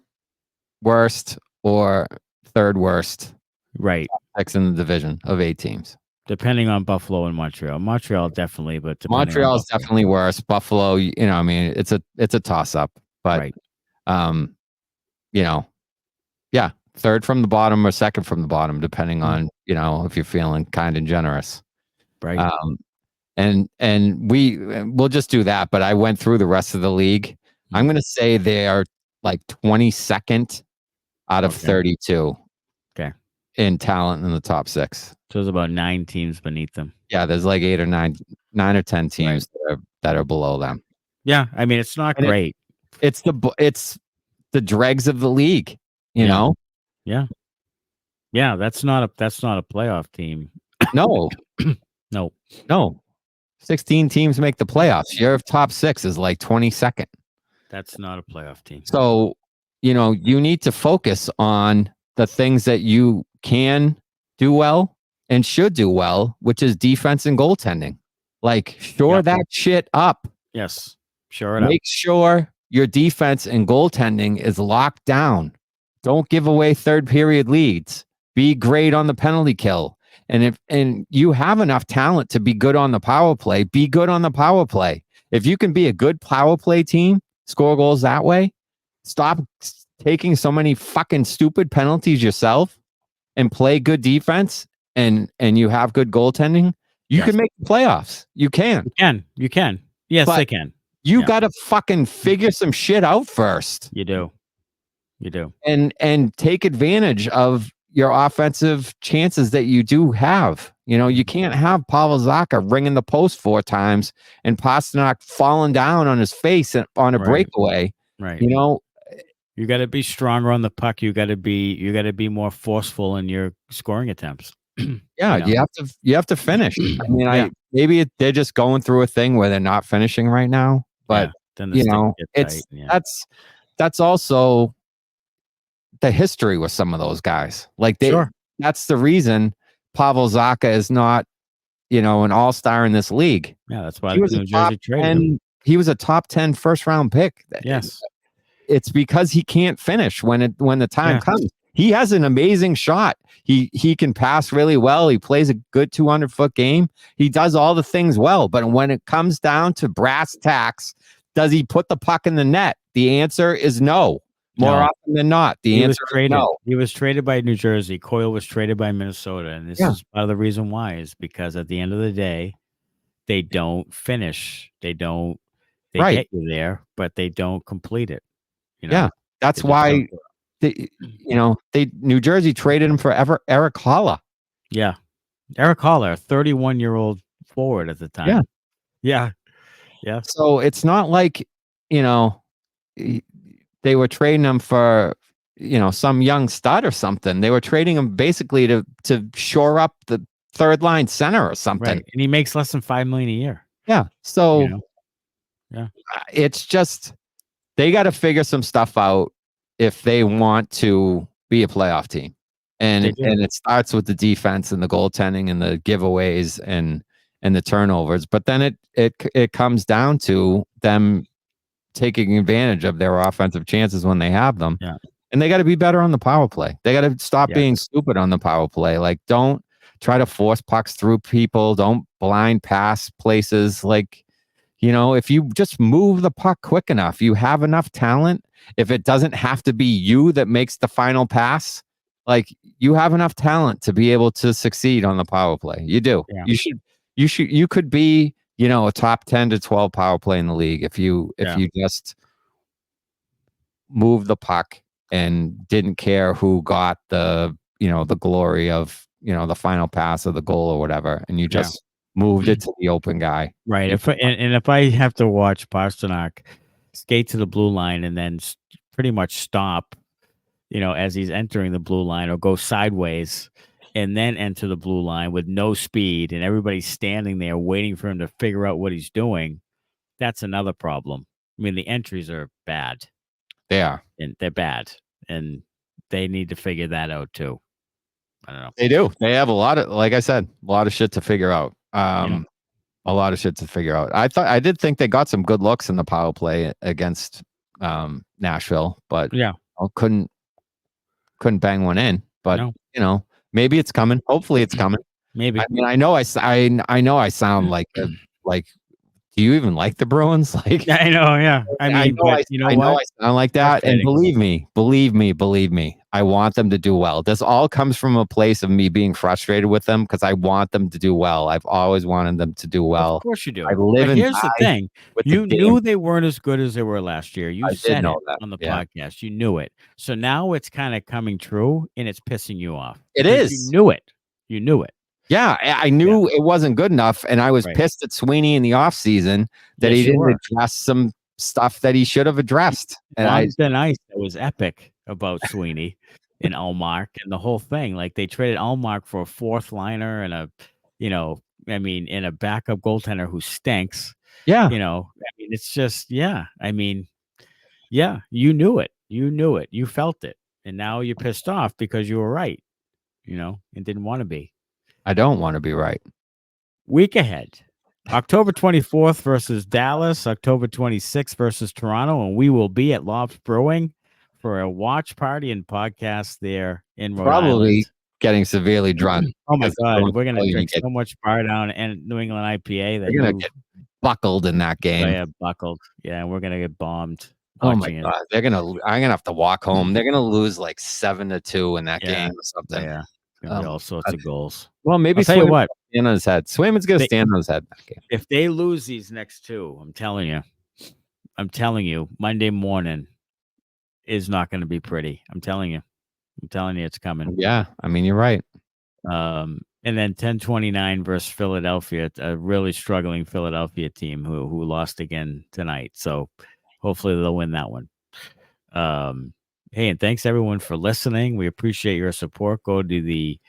worst or third worst. Right. Picks in the division of 8 teams. Depending on Buffalo and Montreal. Montreal definitely, but Montreal is definitely worse. Buffalo, I mean, it's a toss up. But third from the bottom or second from the bottom, depending on, if you're feeling kind and generous. Right. And we'll just do that. But I went through the rest of the league. I'm going to say they are like 22nd out of 32. Okay. In talent in the top 6. So there's about 9 teams beneath them. Yeah, there's like 8 or 9 or 10 teams that are below them. Yeah, I mean it's not great. It's the dregs of the league, you know. Yeah. Yeah, that's not a playoff team. No. No. 16 teams make the playoffs. Your top 6 is like 22nd. That's not a playoff team. So, you need to focus on the things that you can do well and should do well, which is defense and goaltending. Like, shore that shit up. Yes. Shore it up. Make sure your defense and goaltending is locked down. Don't give away third period leads. Be great on the penalty kill. And you have enough talent to be good on the power play, be good on the power play. If you can be a good power play team, score goals that way, stop taking so many fucking stupid penalties yourself and play good defense and you have good goaltending, you can make the playoffs. You can. You can. Yes, but they can. You got to fucking figure some shit out first. You do. And take advantage of your offensive chances that you do have. You can't have Pavel Zacha ringing the post 4 times and Pasternak falling down on his face on a breakaway. Right. You got to be stronger on the puck. You got to be more forceful in your scoring attempts. Yeah, you have to finish. I mean, maybe they're just going through a thing where they're not finishing right now, but that's also the history with some of those guys. Like that's the reason Pavel Zacha is not, an all-star in this league. Yeah, that's why he was a top 10 first round pick. Yes. It's because he can't finish when the time comes. He has an amazing shot. He can pass really well. He plays a good 200-foot game. He does all the things well. But when it comes down to brass tacks, does he put the puck in the net? The answer is no. More often than not, the answer is no. He was traded by New Jersey. Coyle was traded by Minnesota. And this is part of the reason why is because at the end of the day, they don't finish. They get you there, but they don't complete it. Yeah, that's why New Jersey traded him for Eric Haula. Yeah. Eric Haula, a 31-year-old forward at the time. Yeah. So it's not like, they were trading him for, some young stud or something. They were trading him basically to shore up the third line center or something. Right. And he makes less than $5 million a year. Yeah. So it's just, they got to figure some stuff out if they want to be a playoff team. And They do. it starts with the defense and the goaltending and the giveaways and the turnovers. But then it comes down to them taking advantage of their offensive chances when they have them. Yeah. And they got to be better on the power play. They got to stop being stupid on the power play. Like, don't try to force pucks through people. Don't blind pass places. Like, if you just move the puck quick enough, you have enough talent. If it doesn't have to be you that makes the final pass, like, you have enough talent to be able to succeed on the power play. You do. Yeah. You could be, a top 10 to 12 power play in the league if you just move the puck and didn't care who got the glory of, the final pass of the goal or whatever. And you just moved it to the open guy. Right. If I have to watch Pastrnak skate to the blue line and then pretty much stop, as he's entering the blue line, or go sideways and then enter the blue line with no speed, and everybody's standing there waiting for him to figure out what he's doing, that's another problem. I mean, the entries are bad. They are. And they're bad. And they need to figure that out too. I don't know. They do. They have like I said, a lot of shit to figure out. A lot of shit to figure out. I did think they got some good looks in the power play against Nashville, but couldn't bang one in. But maybe it's coming. Hopefully it's coming. Maybe. I mean, I know I sound like do you even like the Bruins? Like, I know, yeah. I mean, I sound like that. And believe me, I want them to do well. This all comes from a place of me being frustrated with them because I want them to do well. I've always wanted them to do well. Of course you do. I live but here's the thing. You knew they weren't as good as they were last year. You said it on the podcast. You knew it. So now it's kind of coming true, and it's pissing you off. It is. You knew it. You knew it. Yeah, I knew it wasn't good enough, and I was pissed at Sweeney in the offseason that he didn't address some stuff that he should have addressed. And then it was epic about Sweeney and Allmark and the whole thing. Like, they traded Allmark for a fourth liner and and a backup goaltender who stinks. Yeah, it's just you knew it. You knew it. You felt it, and now you're pissed off because you were right. And didn't want to be. I don't want to be right. Week ahead. October 24th versus Dallas, October 26th versus Toronto, and we will be at Loft Brewing for a watch party and podcast there in Rhode Island. Getting severely drunk. Oh my God, we're going to drink so much Bar Down and New England IPA that you're going to get buckled in that game. Yeah, buckled. Yeah, we're going to get bombed. Oh my God, I'm going to have to walk home. They're going to lose like 7-2 in that game or something. Yeah. All sorts of goals. Well, maybe tell you what, stand on his head. Swayman's going to stand on his head. If they lose these next two, I'm telling you, Monday morning is not going to be pretty. I'm telling you, it's coming. Yeah, I mean, you're right. And then 10-29 versus Philadelphia, a really struggling Philadelphia team who lost again tonight. So hopefully they'll win that one. Hey, and thanks everyone for listening. We appreciate your support. Go to the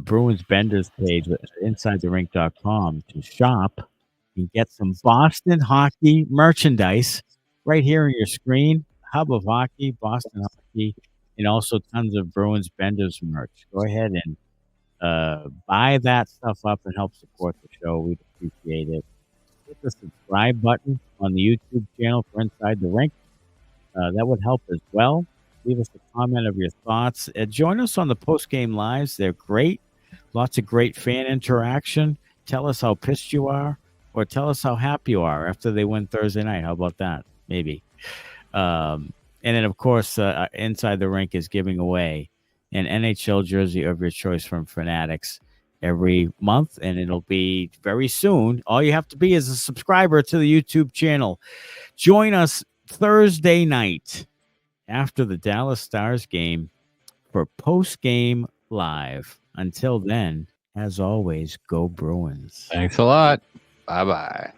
Bruins Benders page at InsideTheRink.com to shop and get some Boston hockey merchandise right here on your screen. Hub of Hockey, Boston Hockey, and also tons of Bruins Benders merch. Go ahead and buy that stuff up and help support the show. We'd appreciate it. Hit the subscribe button on the YouTube channel for Inside the Rink. That would help as well. Leave us a comment of your thoughts. Join us on the post-game lives. They're great. Lots of great fan interaction. Tell us how pissed you are, or tell us how happy you are after they win Thursday night. How about that? Maybe. And then, of course, Inside the Rink is giving away an NHL jersey of your choice from Fanatics every month, and it'll be very soon. All you have to be is a subscriber to the YouTube channel. Join us Thursday night after the Dallas Stars game for post-game live. Until then, as always, go Bruins. Thanks a lot. Bye-bye.